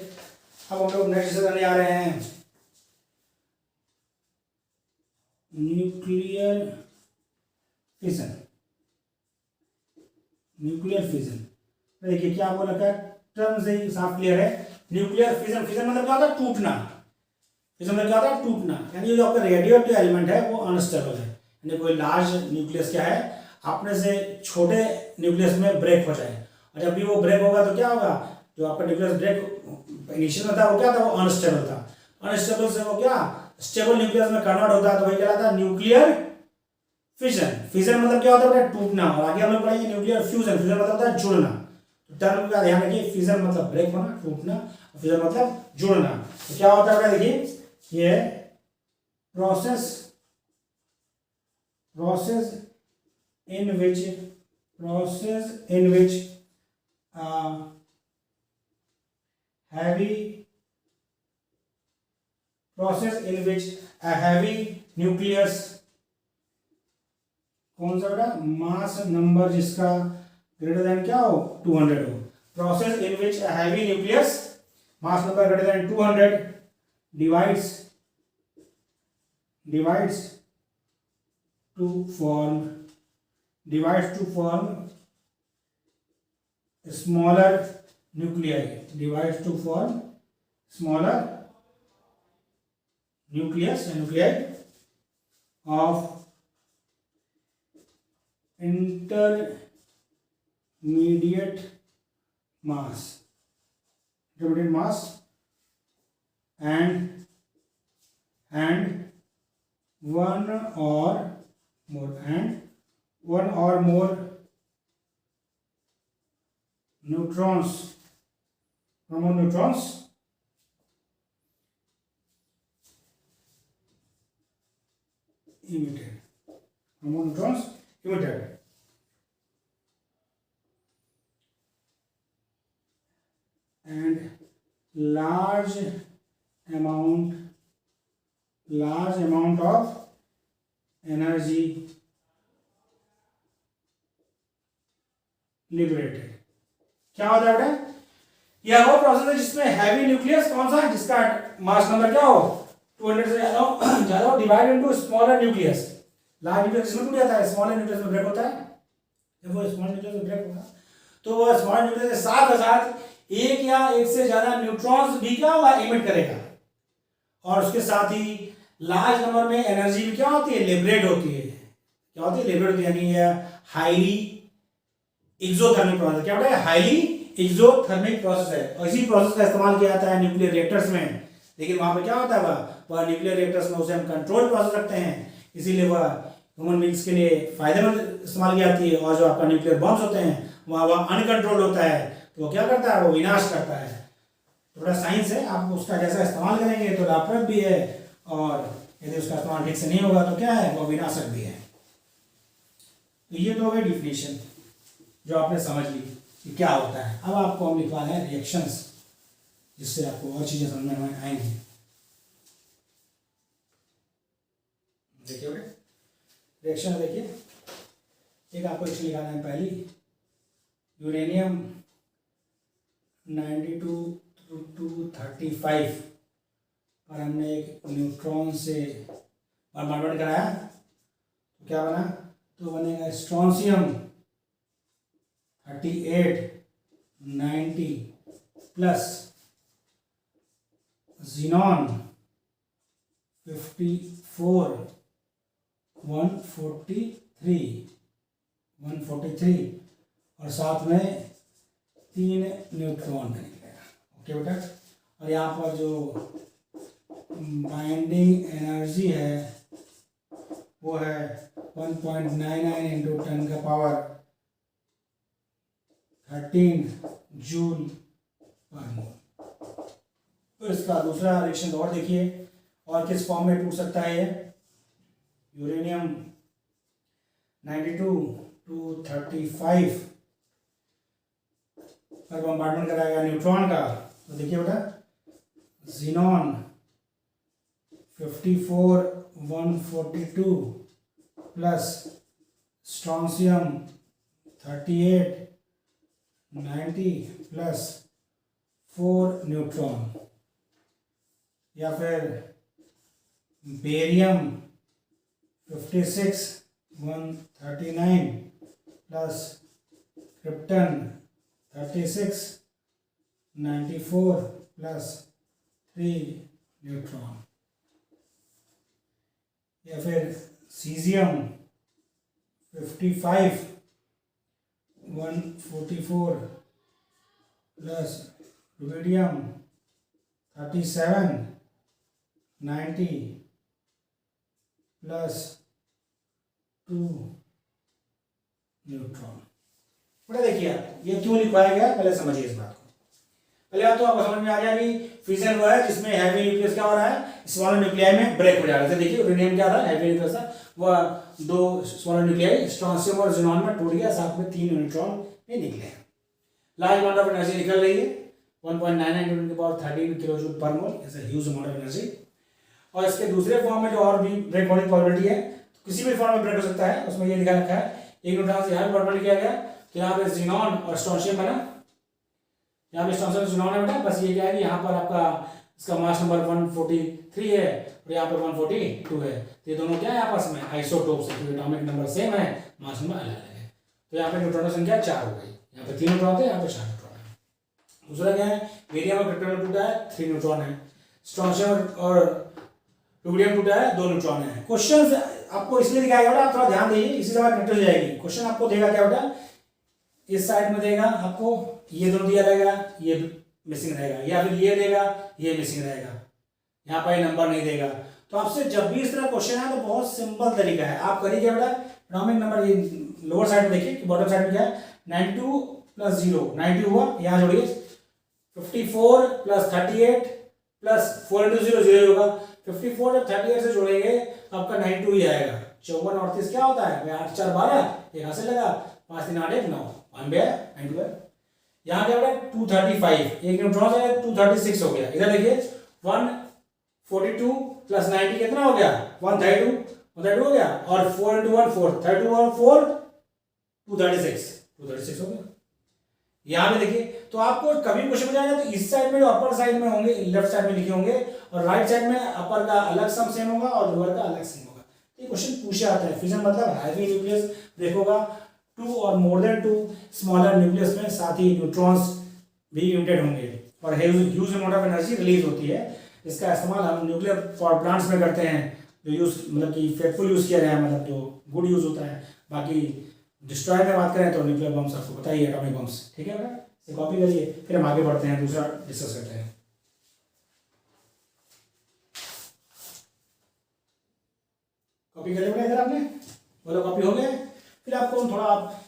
अब हम लोग नेक्स्ट करने जा रहे हैं न्यूक्लियर फिजन। देखिए क्या बोला था, टर्म से ही साफ क्लियर है। न्यूक्लियर फिजन, फिजन मतलब क्या होता है, टूटना। फिजन मतलब क्या होता है, टूटना। यानी जो आपका रेडियोएक्टिव एलिमेंट है वो अनस्टेबल है, यानी कोई लार्ज न्यूक्लियस क्या है अपने से छोटे न्यूक्लियस में ब्रेक हो जाए, और जब भी वो ब्रेक होगा तो क्या होगा, जो आपका न्यूक्लियस ब्रेक इनिशियल में था वो क्या था, वो अनस्टेबल था। अनस्टेबल से वो क्या स्टेबल न्यूक्लियस में कन्वर्ट होता है, तो वही कहलाता है न्यूक्लियर फिजन। फिजन मतलब क्या होता है, टूटना। और आगे हम लोग पढ़ेंगे न्यूक्लियर फ्यूजन। फ्यूजन मतलब होता है जुड़ना। तो टर्म का ध्यान रखिए, फिजन मतलब ब्रेक होना, टूटना, फ्यूजन मतलब जुड़ना। तो क्या होता है देखिए, ये process in which a heavy nucleus, कौन सा बेटा, मास नंबर जिसका ग्रेटर देन क्या हो, 200 हो। Process in which a heavy nucleus mass number greater then 200 divides to form smaller nuclei, nuclei of intermediate mass and one or more neutrons neutrons emitted, neutrons emitted, and large amount of energy liberated. क्या होता है बेटा? यह वो प्रोसेस है जिसमें हैवी न्यूक्लियस कौन सा, जिसका मास नंबर क्या हो 200 से ज्यादा divide into smaller nucleus. Large nucleus इसमें टूट जाता है, स्मॉलर न्यूक्लियस में ब्रेक होता है। जब वो स्मॉलर न्यूक्लियस में ब्रेक होगा तो वो स्मॉलर न्यूक्लियस के साथ एक या एक से ज्यादा न्यूट्रॉन्स भी क्या होगा, इमिट करेगा, और उसके साथ ही लार्ज नंबर में एनर्जी भी क्या होती है, लिबरेट होती है। क्या होती है, लिबरेट होती है, यानी यह हाईली एक्सोथर्मिक प्रोसेस। क्या होता है, हाईली एक्सोथर्मिक प्रोसेस है, और इसी प्रोसेस का इस्तेमाल किया जाता है न्यूक्लियर रिएक्टर्स में। लेकिन वहां पे क्या होता है, वह न्यूक्लियर रिएक्टर्स में उसे हम कंट्रोल प्रोसेस रखते हैं, इसीलिए वह ह्यूमन बींग्स के लिए फायदेमंद इस्तेमाल की जाती है। और जो आपका न्यूक्लियर बॉम्ब्स होते हैं वह अनकंट्रोल्ड होता है, तो वो क्या करता है, वो विनाश करता है। थोड़ा साइंस है, आप उसका जैसा इस्तेमाल करेंगे तो लाभप्रद भी है, और यदि उसका इस्तेमाल ठीक से नहीं होगा तो क्या है, वो विनाशक भी है। तो ये तो हो गई डिफिनेशन जो आपने समझ ली कि क्या होता है। अब आपको हम लिखवा रहे हैं रिएक्शंस, जिससे आपको और चीजें समझ में आएंगी। देखिए बेटे, रिएक्शन देखिए, एक आपको इसमें लिखाना है पहली, यूरेनियम 92 to 35 और हमने एक न्यूट्रॉन से बॉम्बार्डमेंट कराया, तो क्या बना, तो बनेगा स्ट्रोंशियम 38 90 प्लस ज़ीनॉन 54 143 और साथ में 3 न्यूट्रॉन निकलेगा। ओके बेटा, और यहाँ पर जो बाइंडिंग एनर्जी है वो है 1.99 इंटू 10 का पावर 13 जूल पर मोल। तो इसका दूसरा रिएक्शन और देखिए, और किस फॉर्म में टूट सकता है ये, यूरेनियम 92 to 35 पर बॉम्बार्डमेंट कराएगा न्यूट्रॉन का, तो देखिए बेटा, xenon 54 142 plus strontium 38 90 plus 4 neutron, या फिर barium 56 139 plus krypton 36 94 plus 3 neutron, या फिर caesium 55 144 plus rubidium 37 90 plus 2 neutron. बेटा देखिए, ये क्यों लिखवाया गया, पहले समझिए इस बात को। पहले तो आपको समझ में आ गया कि फ्यूजन हुआ है जिसमें हैवी न्यूक्लियस क्या हो रहा है, स्मॉलर न्यूक्लियाई में ब्रेक हो जा रहा है। देखिए यूरेनियम क्या था, हैवी न्यूक्लियस था, वह 2 स्मॉलर न्यूक्लियाई स्ट्रोंशियम और ज़ीनॉन में टूट गया, साथ में 3 न्यूट्रॉन भी निकले। लार्ज अमाउंट ऑफ एनर्जी निकल रही है, 1.99 × 10⁻³ किलो जूल पर मोल, ऐसा ह्यूज अमाउंट ऑफ एनर्जी। और इसके दूसरे फॉर्म में जो और भी ब्रेक होने की प्रोबेबिलिटी है, किसी भी फॉर्म में ब्रेक हो सकता है, उसमें ये लिखा रखा है, एक न्यूट्रॉन से यहाँ बॉम्बार्डमेंट किया गया, तो यहाँ पे ज़ीनॉन और स्ट्रोंशियम बना, यहाँ पे स्ट्रोंशियम ज़ीनॉन है बेटा। बस ये क्या है कि यहाँ पर आपका इसका मास नंबर 143 है और यहाँ पे 142 है, तो ये दोनों क्या है आपस में आइसोटोप्स है, एटॉमिक नंबर सेम है, मास नंबर अलग अलग है। तो यहाँ पे न्यूट्रॉन की संख्या 4 हो गई, यहाँ पे 3 न्यूट्रॉन थे, यहाँ पे 4 न्यूट्रॉन है। दूसरा क्या है, बेरियम और क्रिप्टन टूटा है, 3 न्यूट्रॉन है, स्ट्रोंशियम और रुबिडियम टूटा है, 2 न्यूट्रॉन है। क्वेश्चन आपको इसलिए दिखाया बेटा, आप थोड़ा ध्यान दीजिए, इसी समय कनेक्ट हो जाएगी। क्वेश्चन आपको देगा क्या बेटा, इस साइड में देगा आपको ये दोनों दिया रहेगा, ये मिसिंग रहेगा, या फिर ये देगा, ये मिसिंग रहेगा, यहाँ पर नंबर नहीं देगा। तो आपसे जब भी इस तरह क्वेश्चन है तो बहुत सिंपल तरीका है, आप करिए क्या बेटा, एटॉमिक नंबर ये लोअर साइड में देखिए कि बॉटम साइड में क्या है, 92 प्लस 0 90 हुआ, यहाँ जोड़िए 54 प्लस 38 प्लस 4 इंटू 0 0 होगा। 54 जब 38 से जोड़ेंगे आपका 92 ही आएगा। 54 और 30 क्या होता है भाई, 8 4 12, एक हाथ से लगा, 5 3 8 1 9 वन बे 92 है। यहाँ क्या होगा 235, एक न्यूट्रॉन से 236 हो गया। इधर देखिए 142 प्लस 90 कितना हो गया 132 हो गया, और 4 इंटू 1 4 32 और 4 236 हो गया। यहाँ पे देखिए तो आपको कभी क्वेश्चन में जाएगा तो इस साइड में जो अपर साइड में होंगे, लेफ्ट साइड में लिखे होंगे, और राइट साइड में अपर का अलग सम सेम होगा और लोअर का अलग सेम होगा। ये क्वेश्चन पूछे आता है। फिजन मतलब हैवी न्यूक्लियस देखोगा, 2 और मोर देन 2 स्मॉलर न्यूक्लियस में साथ ही न्यूट्रॉन्स भी इमिटेड होंगे और huge amount of energy release होती है। इसका इस्तेमाल हम न्यूक्लियर पावर प्लांट्स में करते हैं, जो यूज मतलब कि फेयरफुल यूज किया गया है, मतलब जो गुड यूज होता है। बाकी डिस्ट्रॉय में बात करें तो न्यूक्लियर बम्स आपको पता ही है, एटॉमिक बम्स, ठीक है बेटा, इसे कॉपी करिए। फिर हम आगे बढ़ते हैं, दूसरा डिस्कस करते हैं। कॉपी कर लिया बेटा इधर आपने, बोलो कॉपी हो गए। फिर आपको थोड़ा आप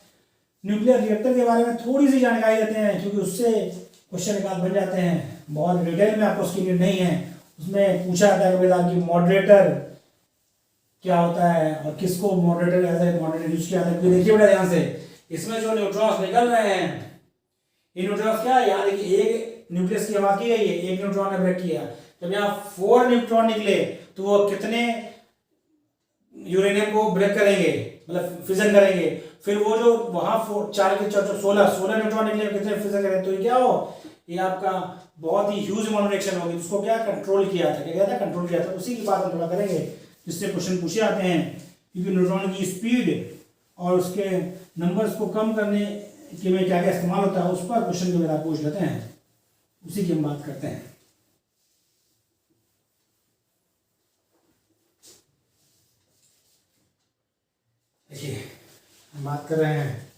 न्यूक्लियर रिएक्टर के बारे में थोड़ी सी जानकारी देते हैं, क्योंकि उससे क्वेश्चन एक आध बन जाते हैं। बहुत डिटेल में आपको उसकी नीड नहीं है। उसमें पूछा जाता है कि मॉडरेटर क्या होता है और किसको मॉडरेटर यूज किया जाता है। देखिए बेटा ध्यान से, इसमें जो न्यूट्रॉन्स निकल रहे हैं, ये न्यूट्रॉन्स क्या है, यहाँ देखिए एक न्यूक्लियस की बात की गई है, एक न्यूट्रॉन ने ब्रेक किया। जब यहाँ 4 न्यूट्रॉन निकले तो वो कितने यूरेनियम को ब्रेक करेंगे, मतलब फिजन करेंगे। फिर वो जो वहां 4 के 16 न्यूट्रॉन निकले, कितने फिजन करेंगे। तो ये क्या हो, ये आपका बहुत ही ह्यूज अमाउंट रिएक्शन होगी। उसको क्या कंट्रोल किया था, क्या किया था, कंट्रोल किया था। उसी की बात हम थोड़ा करेंगे, जिससे क्वेश्चन पूछे आते हैं। क्योंकि न्यूट्रॉन की स्पीड और उसके नंबर्स को कम करने के में क्या क्या इस्तेमाल होता है, उस पर क्वेश्चन के आप पूछ लेते हैं, उसी की हम बात करते हैं। देखिए हम बात कर रहे हैं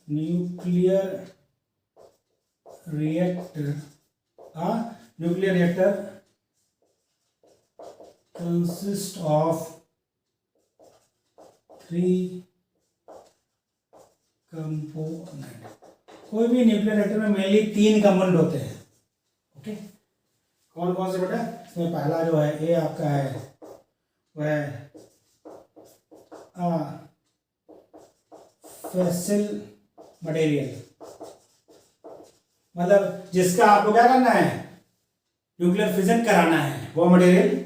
nuclear reactor. Nuclear reactor consist of 3 component. कोई भी न्यूक्लियर रिएक्टर में मेनली 3 कंपोनेंट होते हैं। ओके, कौन कौन से बेटा, इसमें पहला जो है ए आपका है वह फिसिल मटेरियल, मतलब जिसका आपको क्या करना है, न्यूक्लियर फिजन कराना है, वो मटेरियल।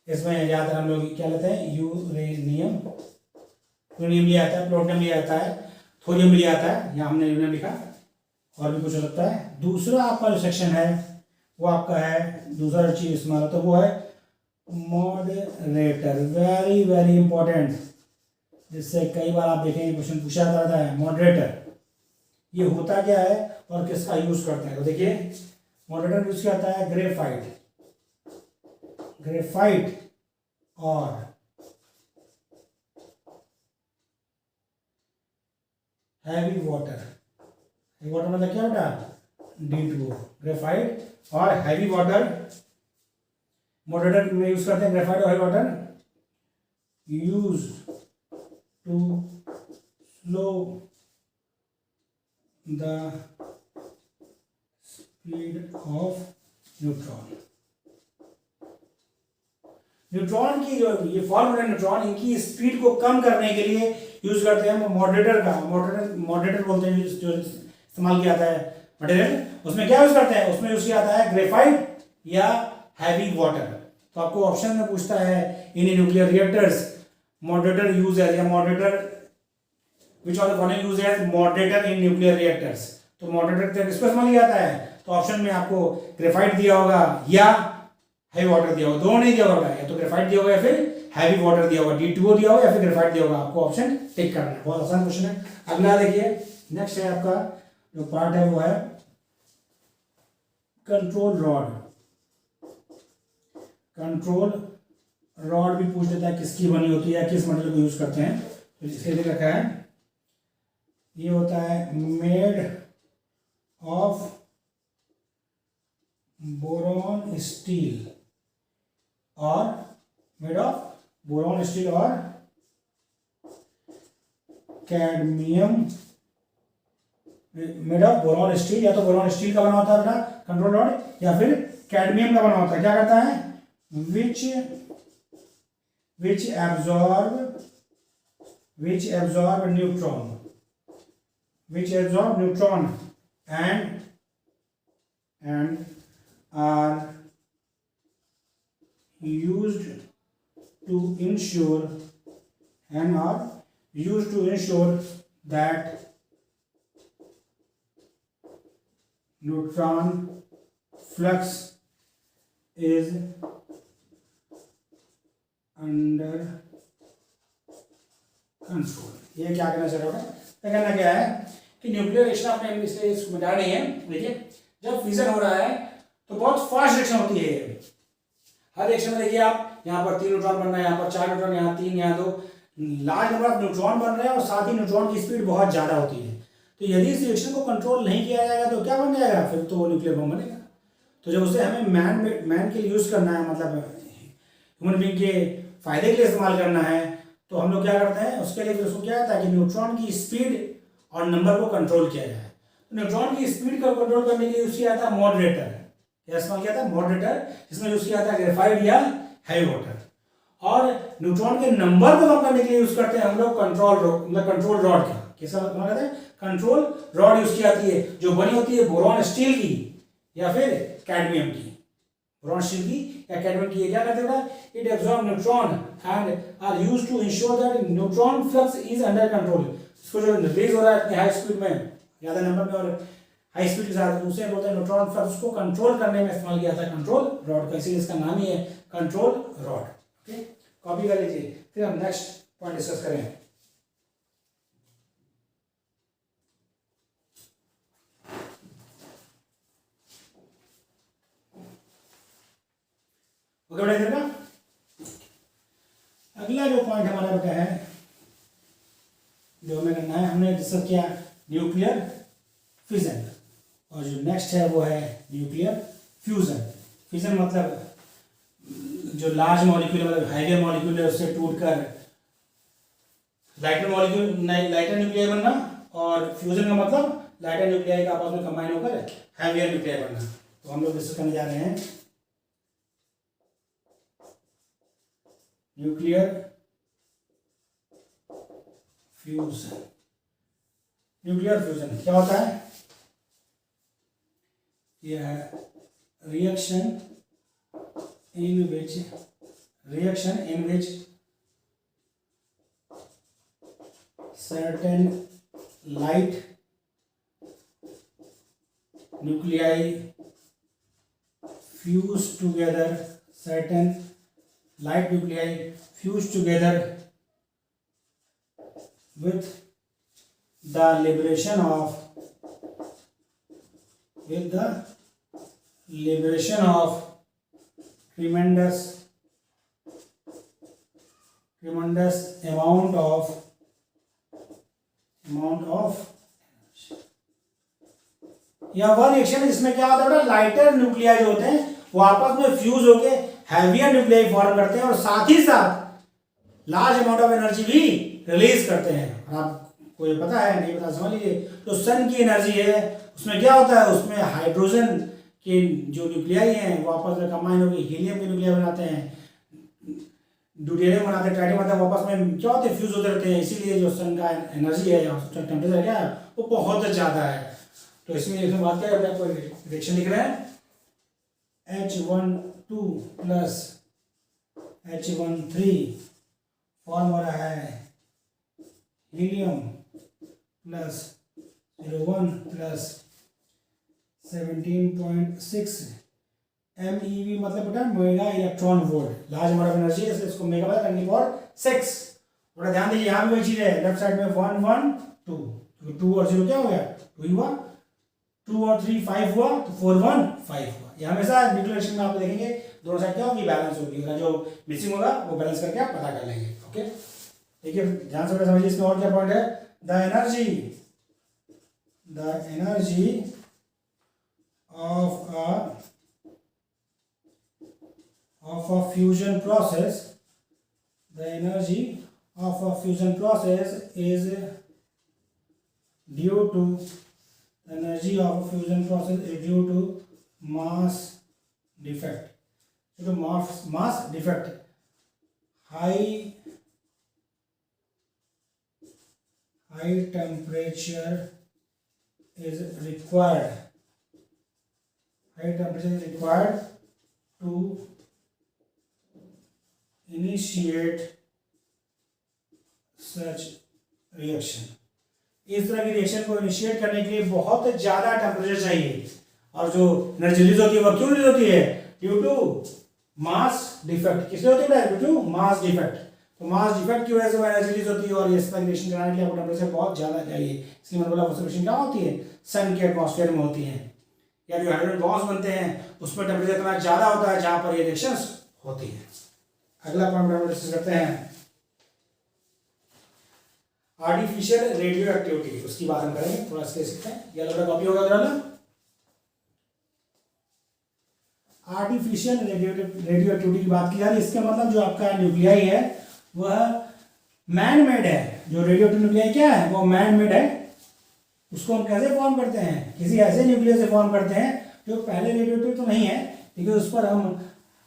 इसमें ज्यादातर हम लोग क्या लेते हैं, यूरेनियम लिया जाता है, प्लूटोनियम लिया जाता है, थोरियम लिया जाता है। यहाँ हमने यूरेनियम लिखा, और भी कुछ हो सकता है। दूसरा आपका जो सेक्शन है वो आपका है, दूसरा चीज इस्तेमाल होता है वो है मॉडरेटर। वेरी वेरी इंपॉर्टेंट, जिससे कई बार आप देखेंगे क्वेश्चन पूछा जाता है। मॉडरेटर ये होता क्या है और किसका यूज करते हैं, तो देखिए मॉडरेटर यूज किया जाता है ग्रेफाइट और हैवी वाटर। हैवी वाटर मतलब क्या बेटा, D2O। ग्रेफाइट और हैवी वाटर मॉडरेटर में यूज करते हैं। ग्रेफाइट और heavy water use to slow the speed of neutron. Neutron की जो ये फॉर्म है न्यूट्रॉन, इनकी स्पीड को कम करने के लिए यूज करते हैं मॉडरेटर का। मॉडरेटर बोलते हैं जो इस्तेमाल किया जाता है मटेरियल, उसमें क्या यूज करते हैं, उसमें यूज किया जाता है ग्रेफाइट या हैवी वाटर। तो आपको ऑप्शन में पूछता है in nuclear reactors moderator use है, या moderator which of the following use है मॉडरेटर इन न्यूक्लियर रिएक्टर्स। तो मॉडरेटर किसको इस्तेमाल किया जाता है, तो ऑप्शन में आपको ग्रेफाइट दिया होगा या हैवी वाटर दिया होगा, दोनों नहीं दिया होगा, या तो ग्रेफाइट दिया होगा या फिर हैवी वाटर दिया होगा, D2O दिया होगा या फिर ग्रेफाइट दिया होगा। आपको ऑप्शन टिक करना है, बहुत आसान क्वेश्चन है। अगला देखिए, नेक्स्ट है आपका जो पार्ट है वो है कंट्रोल रॉड। कंट्रोल रॉड भी पूछ लेता है किसकी बनी होती है, किस मटेरियल को यूज करते हैं। तो इसके लिए रखा है, ये होता है मेड ऑफ बोरॉन स्टील और cadmium made of boron steel, या तो बोरॉन स्टील का बना होता है अपना कंट्रोल रॉड, या फिर कैडमियम का बना होता है। क्या करता है? विच absorb neutron and are used to ensure that neutron flux is under control. ये क्या कहना चाह रहा है? कहना क्या है कि न्यूक्लियर रिएक्शन आपने इसलिए समझा नहीं है। देखिए, जब फ्यूजन हो रहा है तो बहुत फास्ट रिएक्शन होती है। हर रिएक्शन में देखिए आप, यहाँ पर 3 न्यूट्रॉन बन रहा है, यहाँ पर 4 न्यूट्रॉन, यहाँ 3, यहाँ 2, लार्ज नंबर ऑफ न्यूट्रॉन बन रहे हैं और साथ ही न्यूट्रॉन की स्पीड बहुत ज्यादा होती है। तो यदि इस रिएक्शन को कंट्रोल नहीं किया जाएगा तो क्या बन जाएगा? फिर तो न्यूक्लियर बम बनेगा। तो जब उसे हमें मैन के लिए यूज करना है, मतलब ह्यूमन बीइंग के फायदे के लिए इस्तेमाल करना है, तो हम लोग क्या करते हैं उसके लिए? फिर उसको क्या होता है कि न्यूट्रॉन की स्पीड और नंबर को कंट्रोल किया जाए। तो न्यूट्रॉन की स्पीड को कंट्रोल करने के लिए यूज किया था मॉडरेटर। क्या इस्तेमाल किया था? मॉडरेटर, जिसमें यूज किया था ग्रेफाइट या हैवी वाटर। और न्यूट्रॉन के नंबर को कम करने के लिए यूज करते हैं हम लोग कंट्रोल रॉड का। कैसा कहते हैं? कंट्रोल रॉड यूज की जाती है, जो बनी होती है बोरॉन स्टील की या फिर कैडमियम की। बोरॉन स्टील की या कैडमियम की। क्या करते हैं? It absorb neutron and are used to ensure that neutron flux is under control. इसको जो रिलीज हो रहा है इतनी हाई स्पीड में, ज्यादा नंबर में और हाई स्पीड के साथ, उसे बोलते हैं न्यूट्रॉन फ्लक्स को कंट्रोल करने में इस्तेमाल किया था कंट्रोल रॉड का। इसीलिए इसका नाम ही है कंट्रोल रॉड। ओके, कॉपी कर लीजिए, फिर हम नेक्स्ट पॉइंट डिस्कस करें। ओके बेटा, इधर का अगला जो पॉइंट हमारा बेटा है, जो हमें करना है, हमने डिस्कस किया न्यूक्लियर फिजन, और जो नेक्स्ट है वो है न्यूक्लियर फ्यूजन। फ्यूजन मतलब जो लार्ज मॉलिक्यूल मतलब हाइगर मॉलिक्यूल है उससे टूटकर लाइटर न्यूक्लियाई बनना, और फ्यूजन का मतलब लाइटर न्यूक्लियाई का आपस में कंबाइन होकर हैवियर न्यूक्लियाई बनना। तो हम लोग डिस्कस करने जा रहे हैं न्यूक्लियर फ्यूजन। न्यूक्लियर फ्यूजन क्या होता है? यह है reaction in which certain light nuclei fuse together with the liberation of tremendous amount of यह वह रिएक्शन है जिसमें क्या होता है? लाइटर न्यूक्लियाई जो होते हैं वो आपस में फ्यूज होके हैवियर न्यूक्लियाई फॉर्म करते हैं और साथ ही साथ लार्ज अमाउंट ऑफ एनर्जी भी रिलीज करते हैं। आपको ये पता है? नहीं पता समझ लीजिए। तो सन की एनर्जी है, उसमें क्या होता है? उसमें हाइड्रोजन के जो न्यूक्लियाई हैं वो आपस में कंबाइन होकर हीलियम के न्यूक्लियाई बनाते हैं, ड्यूटेरियम बनाते हैं, ट्राइटियम बनाते हैं, आपस में क्या होते हैं? फ्यूज होते रहते हैं। इसीलिए जो सन का एनर्जी है या टेम्परेचर क्या है वो बहुत ज़्यादा है। तो इसमें बात क्या करते हैं? आपको रिएक्शन लिख रहे हैं H12 प्लस H13 फॉर्म हो रहा है हीलियम प्लस 01 प्लस 17.6 MeV, मतलब बेटा mega electron volt. Large amount of energy है, इसको मेगा बाय 10�6। थोड़ा ध्यान दीजिए, यहाँ भी वही चीज है। लेफ्ट साइड में 1 1 2, 2 और 0 क्या हो गया? 2 हुआ, 2 और 3 5 हुआ, तो 4 1 5 हुआ। ये हमेशा न्यूक्लियर में आप देखेंगे दोनों साइड क्या होगी? बैलेंस होगी। जो मिसिंग होगा वो बैलेंस करके आप पता कर लेंगे। ओके, देखिए ध्यान से समझिए। इसमें और क्या पॉइंट है? The energy of a fusion process, the energy of a fusion process is due to energy of fusion process is due to mass defect, तो mass defect, high temperature is required, high temperature is required to initiate such reaction. इस तरह की रिएक्शन को इनिशिएट करने के लिए बहुत ज्यादा टेम्परेचर चाहिए, और जो एनर्जी रिलीज होती है वो क्यों रिलीज होती है? Due to mass defect. किसलिए होती है? Due to mass defect. तो मास डिफेक्ट की वजह से वो एनर्जी रिलीज होती है, और इस तरह की रिएक्शन कराने के लिए आपको टेम्परेचर बहुत ज्यादा चाहिए। इसलिए मैंने बोला वो सब रिएक्शन क्या होती है? सन के एटमॉस्फेयर में होती है, या जो हाइड्रोजन बॉन्ड्स बनते हैं उसमें टेम्परेचर इतना ज्यादा होता है जहां पर ये रिएक्शंस होती है। अगला पॉइंट हम डिस्कस करते हैं आर्टिफिशियल रेडियो एक्टिविटी, उसकी बात हम करेंगे। थोड़ा इसके सीखते हैं, ये वाला कॉपी होगा जरा ना। आर्टिफिशियल रेडियो एक्टिविटी की बात की जा रही है, इसका मतलब जो आपका न्यूक्लियाई है वह मैन मेड है। जो रेडियो एक्टिव न्यूक्लियाई क्या है? वो मैन मेड है। उसको हम कैसे फॉर्म करते हैं? किसी ऐसे न्यूक्लियस से फॉर्म करते हैं जो पहले रेडियो एक्टिव तो नहीं है, लेकिन उस पर हम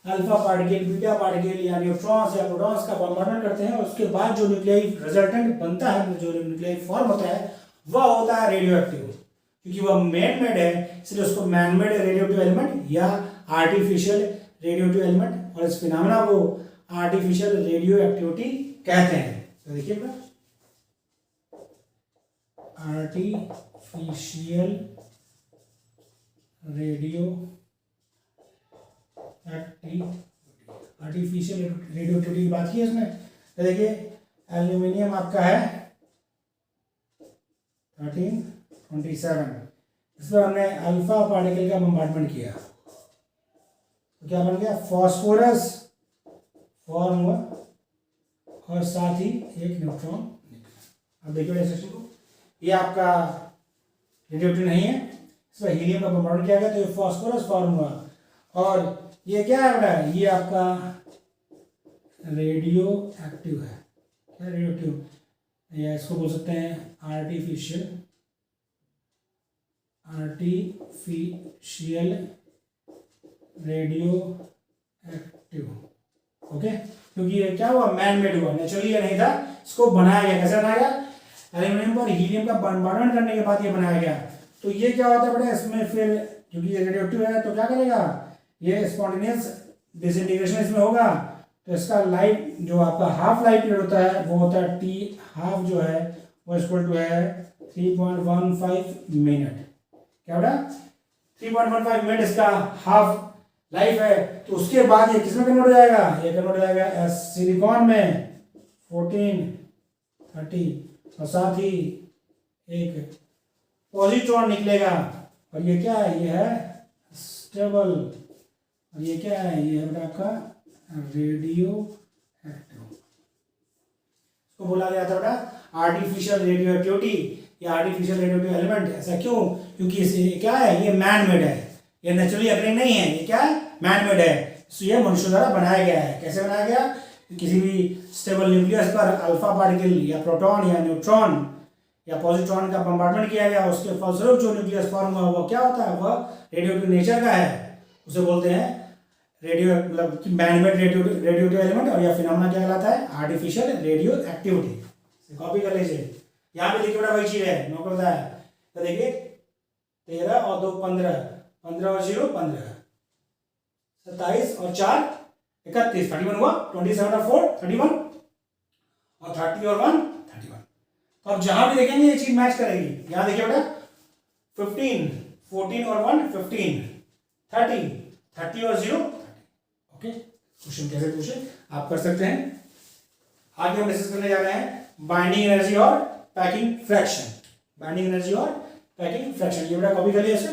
अल्फा पार्टिकल, बीटा पार्टिकल या न्यूट्रॉन्स या प्रोटॉन्स का बॉम्बार्डमेंट करते हैं, और उसके बाद जो न्यूक्लियाई रिजल्टेंट बनता है, जो न्यूक्लियाई फॉर्म होता है, वह होता है रेडियो एक्टिव। क्योंकि वह मैन मेड है, इसलिए उसको man made radio active element या आर्टिफिशियल रेडियो एक्टिव एलिमेंट, और इस फिनोमेना को आर्टिफिशियल रेडियो एक्टिविटी कहते हैं। तो देखिए artificial radio artificial radio activity की बात की है इसमें। तो देखिए एल्यूमिनियम आपका है 1327, इस पर हमने अल्फा पार्टिकल का बम्बार्डमेंट किया, तो क्या बन गया? फॉस्फोरस फॉर्म हुआ, और साथ ही एक न्यूट्रॉन निकला। अब देखिए सेक्शन को, ये आपका रेडियोएक्टिव नहीं है, इस पर हीलियम का बम्बार्डमेंट किया गया, तो ये फॉस्फोरस फॉर्म हुआ। और ये क्या है बेटा? ये आपका रेडियो एक्टिव है। क्या रेडियो एक्टिव? या इसको बोल सकते हैं आर्टिफिशियल रेडियो एक्टिव। ओके, क्योंकि ये क्या हुआ? मैन मेड हुआ, नेचुरली ये नहीं था, इसको बनाया गया। कैसे बनाया गया? एल्यूमिनियम पर हीलियम का बॉम्बार्डमेंट करने के बाद ये बनाया गया। तो ये क्या होता है बेटा? इसमें फिर क्योंकि ये रेडियो एक्टिव है तो क्या करेगा? ये स्पॉन्टेनियस डिसइंटीग्रेशन इसमें होगा, तो इसका लाइफ जो आपका हाफ लाइफ पीरियड होता है वो होता है टी हाफ, जो है वो इक्वल टू है 3.15 मिनट। क्या बेटा? 3.15 मिनट इसका हाफ लाइफ है। तो उसके बाद ये किसमें कन्वर्ट हो जाएगा? ये कन्वर्ट हो जाएगा सिलिकॉन में 1430, और साथ ही एक पॉजिट्रॉन निकलेगा, और ये क्या है? ये है स्टेबल, और ये क्या है? ये है बेटा आपका रेडियो एक्टिव। इसको बोला गया था बेटा आर्टिफिशियल रेडियो एक्टिविटी या आर्टिफिशियल रेडियो एलिमेंट। ऐसा क्यों? क्योंकि इसे क्या है? ये मैन मेड है, ये नेचुरली अकरिंग नहीं है, ये क्या है? मैन मेड है। तो ये मनुष्य द्वारा बनाया गया है। कैसे बनाया गया? किसी भी स्टेबल न्यूक्लियस पर अल्फा पार्टिकल या प्रोटॉन या न्यूट्रॉन या पॉजिट्रॉन का बम्बार्डमेंट किया गया, उसके फलस्वरूप जो न्यूक्लियस फॉर्म हुआ वो क्या होता है? वह रेडियोएक्टिव नेचर का है, उसे बोलते हैं रेडियो, मतलब मैनमेड रेडियोएक्टिव एलिमेंट, और यह फिनोमेना क्या कहलाता है? Artificial radio activity. कॉपी कर लीजिए, यहाँ पे देखिए बड़ा वही चीज है, नौकर बताया। तो देखिए 13 और 2 15, 15 और 0 15, 27 और 4 31, 31 हुआ, 27 और 4 31, और 30 और 1 31। तो अब जहां भी देखेंगे ये चीज मैच करेगी। यहां देखिए बेटा 15, 14 और 1 15, 30, 30 और 0 30। ओके, क्वेश्चन कैसे पूछे आप कर सकते हैं। आगे हम डिस्कस करने जा रहे हैं बाइंडिंग एनर्जी और पैकिंग फ्रैक्शन। बाइंडिंग एनर्जी और पैकिंग फ्रैक्शन, ये बेटा कॉपी कर लिया इसे।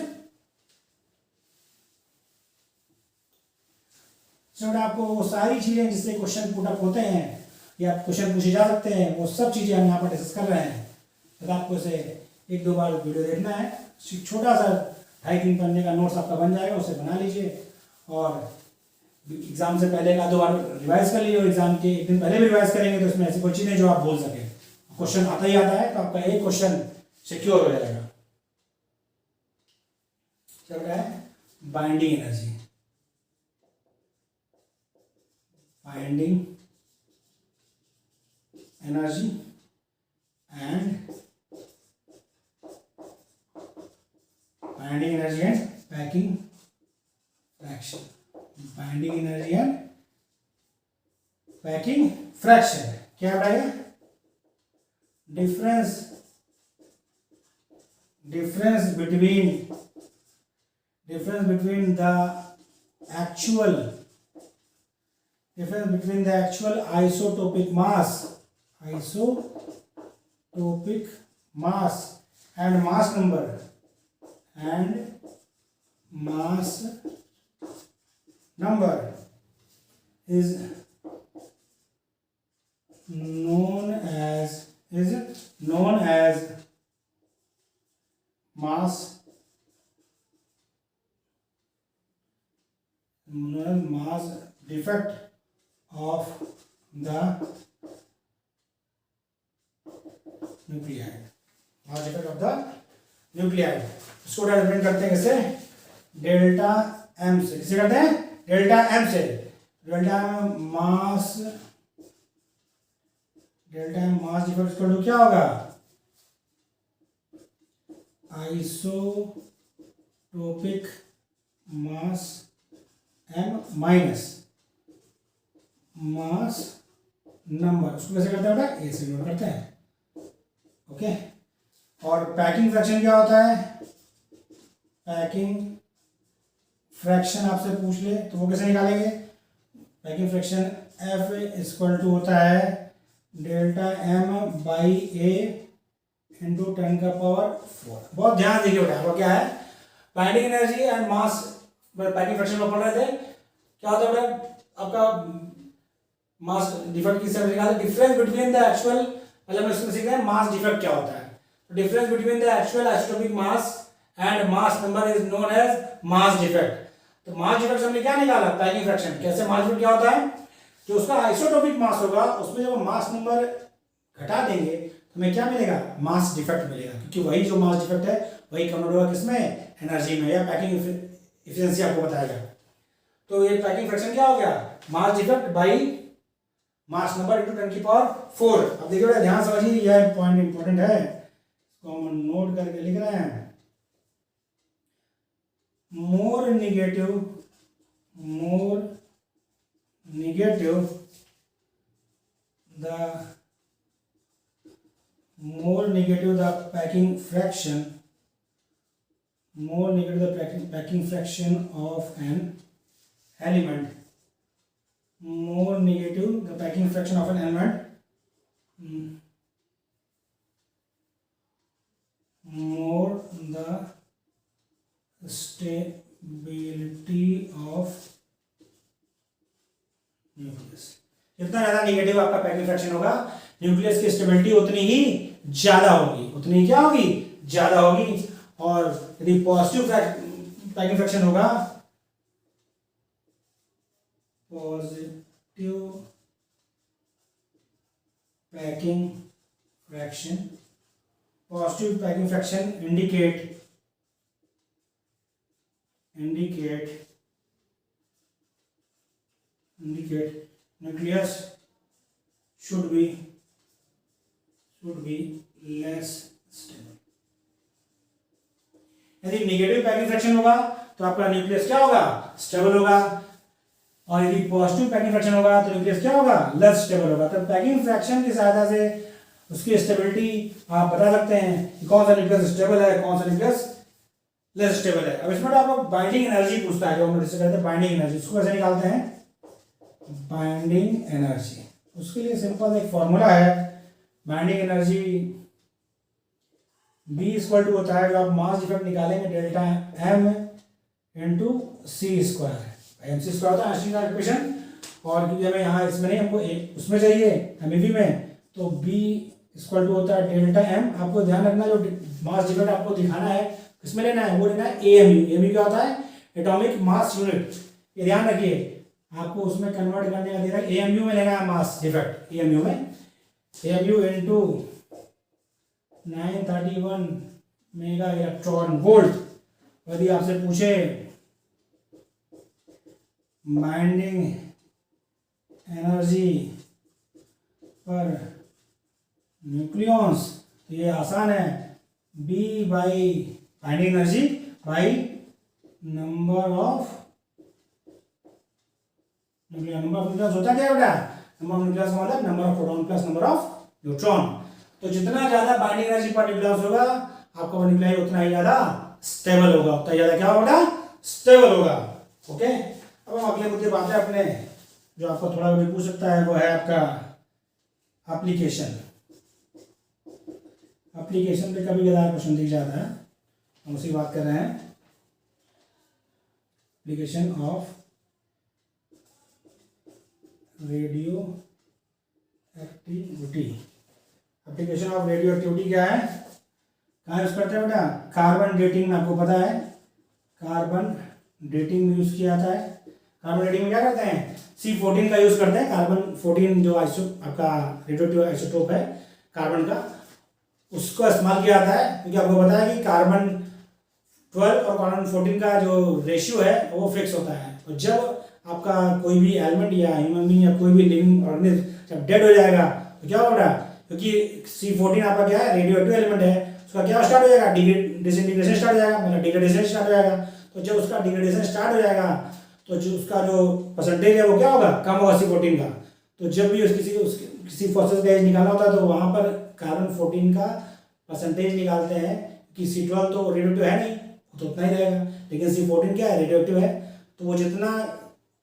बेटा आपको वो सारी चीजें जिससे क्वेश्चन पुट अप होते हैं या क्वेश्चन पूछे जा सकते हैं, वो सब चीजें हम यहाँ पर डिस्कस कर रहे हैं। तो आपको इसे 1-2 बार वीडियो देखना है, छोटा सा 2.5-3 पन्ने का नोट्स आपका बन जाएगा, उसे बना लीजिए, और एग्जाम से पहले 1-2 बार रिवाइज कर लीजिए, और एग्जाम के 1 दिन पहले भी रिवाइज करेंगे तो इसमें ऐसी कोई चीज़ें जो आप बोल सकें। क्वेश्चन आता ही आता है, तो आपका एक क्वेश्चन सिक्योर हो जाएगा। चल रहा है binding energy, binding energy and packing fraction, binding energy and packing fraction क्या बताएगा? difference between the actual isotopic mass and mass number is known as mass defect of the nuclide, mass defect of the nuclide। इसको डिफाइन करते हैं कैसे? डेल्टा एम से। किसे करते हैं? डेल्टा एम से। Delta M mass defect equal to क्या होगा? Isotopic mass M minus mass number. उसको कैसे करते हैं बेटा? ए से नोट करते हैं। ओके, और पैकिंग फ्रैक्शन क्या होता है? पैकिंग फ्रैक्शन आपसे पूछ ले तो वो कैसे निकालेंगे? Packing fraction F equal to होता है delta M by A into 10⁴। बहुत ध्यान देखिए बेटा, वो क्या है? Binding energy and mass, packing fraction में पढ़ रहे थे। क्या होता है बेटा आपका मास डिफेक्ट? किससे निकालते? डिफरेंस बिटवीन द एक्चुअल, पहले हम इसमें सीखते हैं मास डिफेक्ट क्या होता है। Difference between the actual isotopic mass and mass number is known as mass defect. तो मास डिफेक्ट हमने क्या निकाला? Packing fraction. कैसे? मास डिफेक्ट क्या होता है? जो उसका आइसोटोपिक मास होगा उसमें जब मास नंबर घटा देंगे तो हमें क्या मिलेगा? मास डिफेक्ट मिलेगा, क्योंकि वही जो मास डिफेक्ट है वही कन्वर्ट होगा किसमें? एनर्जी में, या पैकिंग एफिशिएंसी आपको बताएगा। तो ये पैकिंग फ्रैक्शन क्या हो गया? Mass defect by mass number into 10⁴। अब देखिए ध्यान समझिए, यह पॉइंट इंपॉर्टेंट है, इसको हम नोट करके लिख रहे हैं। more negative the packing fraction, more negative the packing fraction of an element, more negative the packing fraction of an element, more the stability of nucleus. जितना ज्यादा नेगेटिव आपका पैकिंग फ्रैक्शन होगा, न्यूक्लियस की स्टेबिलिटी उतनी ही ज्यादा होगी, उतनी क्या होगी? ज्यादा होगी। और यदि पॉजिटिव पैकिंग फ्रैक्शन होगा, positive packing fraction indicate nucleus should be less stable। यदि नेगेटिव पैकिंग फ्रैक्शन होगा तो आपका न्यूक्लियस क्या होगा? स्टेबल होगा। और यदि पॉजिटिव पैकिंग फ्रैक्शन होगा तो न्यूक्लियस क्या होगा? लेस स्टेबल होगा। तो पैकिंग फ्रैक्शन की सहायता से उसकी स्टेबिलिटी आप बता सकते हैं कि कौन सा न्यूक्लियस स्टेबल है, कौन सा न्यूक्लियस लेस स्टेबल है। अब इसमें आपको बाइंडिंग एनर्जी पूछता है, जो हम डिस्कस करते हैं बाइंडिंग एनर्जी। उसको कैसे निकालते हैं? बाइंडिंग एनर्जी, उसके लिए सिंपल एक फॉर्मूला है। Binding energy B equal to होता है, जो आप मास डिफेक्ट निकालेंगे delta M into C square. M C square होता है आइंस्टीन इक्वेशन। और क्योंकि हमें यहाँ इसमें नहीं, हमको उसमें चाहिए एमईवी में, तो B इक्वल टू होता है डेल्टा M। आपको ध्यान रखना, जो मास डिफेक्ट आपको दिखाना है किसमें लेना है? वो लेना है AMU। AMU क्या होता है? Atomic mass unit. ये ध्यान रखिए, आपको उसमें कन्वर्ट करने का दे रहा है, AMU में लेना है मास डिफेक्ट। AMU में AMU into 931 mega electron volt. यदि आपसे पूछे बाइंडिंग एनर्जी पर न्यूक्लियॉन्स, तो ये आसान है, B by binding energy by number of nucleon. Number of nucleons होता क्या है बेटा? नंबर ऑफ न्यूक्लियॉन्स का मतलब number of proton plus number of neutron. तो जितना ज्यादा बाइंडिंग एनर्जी पर न्यूक्लियस होगा आपका वो न्यूक्लियाई उतना ही ज्यादा स्टेबल होगा, उतना ज्यादा क्या होगा? स्टेबल होगा। ओके, अब हम अगले मुद्दे बात है अपने, जो आपको थोड़ा भी पूछ सकता है, वो है आपका एप्लीकेशन। एप्लीकेशन पे कभी कभार क्वेश्चन दिख जाता है, हम उसी बात कर रहे हैं। Application of radio activity. Application of radio activity क्या है, कहाँ यूज करते हैं बेटा? कार्बन डेटिंग में, आपको पता है कार्बन डेटिंग में यूज किया जाता है। कार्बन डेटिंग में क्या करते हैं? C14 का यूज करते हैं। कार्बन 14 जो आपका रेडियोएक्टिव आइसोटोप है कार्बन का, उसको इस्तेमाल किया जाता है, क्योंकि आपको पता है कि कार्बन 12 और कार्बन 14 का जो रेशियो है वो फिक्स होता है। और जब आपका कोई भी एलिमेंट या ह्यूमन बीइंग या कोई भी लिविंग ऑर्गेनिज्म जब डेड हो जाएगा तो क्या होगा? क्योंकि C14 आपका क्या है? रेडियोएक्टिव एलिमेंट है, उसका क्या स्टार्ट हो जाएगा? डिसइंटीग्रेशन स्टार्ट हो जाएगा, मतलब डिग्रेडेशन स्टार्ट हो जाएगा। तो जब उसका डिग्रेडेशन स्टार्ट हो जाएगा तो जो उसका जो परसेंटेज है वो क्या होगा? कम होगा C14 का। तो जब भी किसी प्रोसेस का एज निकालना होता है तो वहाँ पर कार्बन 14 का परसेंटेज निकालते हैं, कि C12 तो रेडियोएक्टिव है नहीं, तो उतना ही रहेगा, लेकिन C14 क्या है? रेडियोएक्टिव है। तो वो जितना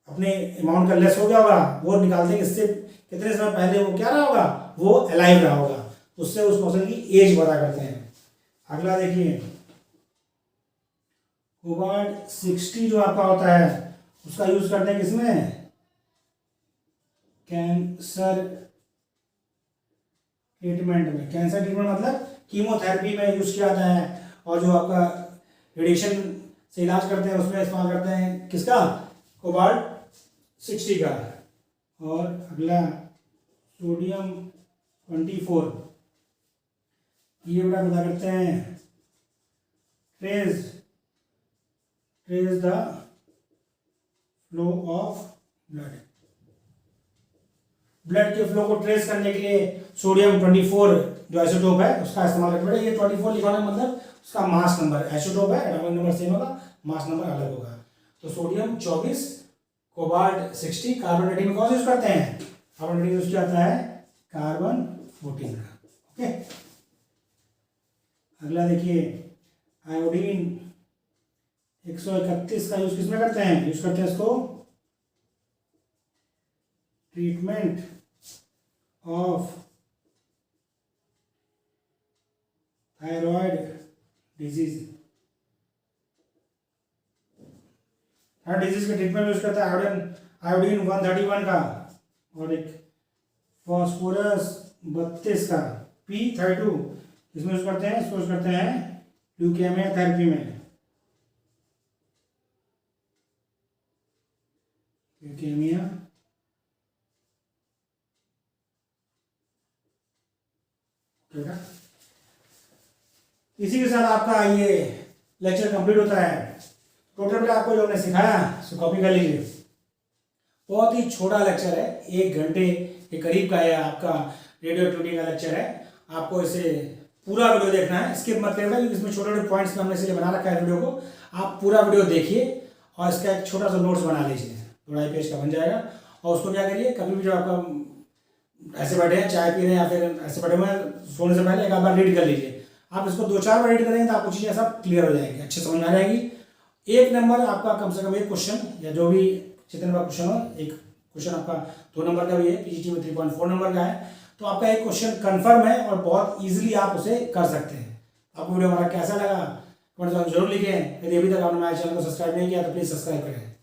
अपने अमाउंट का लेस हो गया होगा वो निकालते हैं, इससे कितने समय पहले वो क्या रहा होगा? वो अलाइव रहा होगा, उससे उस पर्सन की एज पता करते हैं। अगला देखिए, कोबाल्ट 60 जो आपका होता है उसका यूज करते हैं किसमें? कैंसर ट्रीटमेंट में। कैंसर ट्रीटमेंट मतलब कीमोथेरेपी में यूज किया जाता है, और जो आपका रेडिएशन से इलाज करते हैं उसमें इस्तेमाल करते हैं किसका? कोबाल्ट 60 का। और अगला सोडियम 24, ये बेटा पता करते हैं trace the flow of blood के फ्लो को ट्रेस करने के लिए सोडियम 24 जो आइसोटोप है उसका इस्तेमाल करते हैं। ये 24 लिखा मतलब उसका मास नंबर, आइसोटोप है, एटॉमिक नंबर सेम होगा, मास नंबर अलग होगा। तो सोडियम 24, कोबाल्ट 60। कार्बन डेटिंग में कौन सा यूज करते हैं? कार्बन डेटिंग यूज किया जाता है कार्बन 14 का। ओके, अगला देखिए, आयोडीन 131 का यूज किसमें करते हैं? यूज करते हैं इसको treatment of thyroid disease. Thyroid disease के ट्रीटमेंट में यूज करता है आयोडीन 131 का, और एक फॉस्फोरस 32 का P32 इसमें यूज करते हैं। इसको यूज करते हैं ल्यूकेमिया थेरेपी में। ल्यूकेमिया इसी के साथ आपका ये लेक्चर कंप्लीट होता है। टोटल में आपको जो हमने सिखाया सो कॉपी कर लीजिए। बहुत ही छोटा लेक्चर है, 1 घंटे के करीब का है आपका रेडियो एक्टिविटी का लेक्चर है। आपको इसे पूरा वीडियो देखना है, स्किप मत करना, क्योंकि इसमें छोटे छोटे पॉइंट्स में हमने इसलिए बना रखा है वीडियो को। आप पूरा वीडियो देखिए और इसका एक छोटा सा नोट्स बना लीजिए, 2.5 पेज का बन जाएगा। और उसको क्या करिए, कभी भी जो आपका ऐसे बैठे हैं, चाय पी रहे हैं या फिर ऐसे बैठे हुए हैं, सोने से पहले एक बार रीड कर लीजिए। आप इसको 2-4 बार रीड करेंगे तो आपको चीज़ें सब क्लियर हो जाएंगी, अच्छे समझ में आ जाएगी। 1 नंबर आपका कम से कम एक क्वेश्चन या जो भी जितने का क्वेश्चन हो, एक क्वेश्चन आपका 2 नंबर का भी है, पीजीटी में 3.4 नंबर का है, तो आपका एक क्वेश्चन कंफर्म है और बहुत इजीली आप उसे कर सकते हैं। आपको वीडियो हमारा कैसा लगा कमेंट जरूर लिखें। यदि अभी तक आपने हमारे चैनल को सब्सक्राइब नहीं किया तो प्लीज़ सब्सक्राइब करें।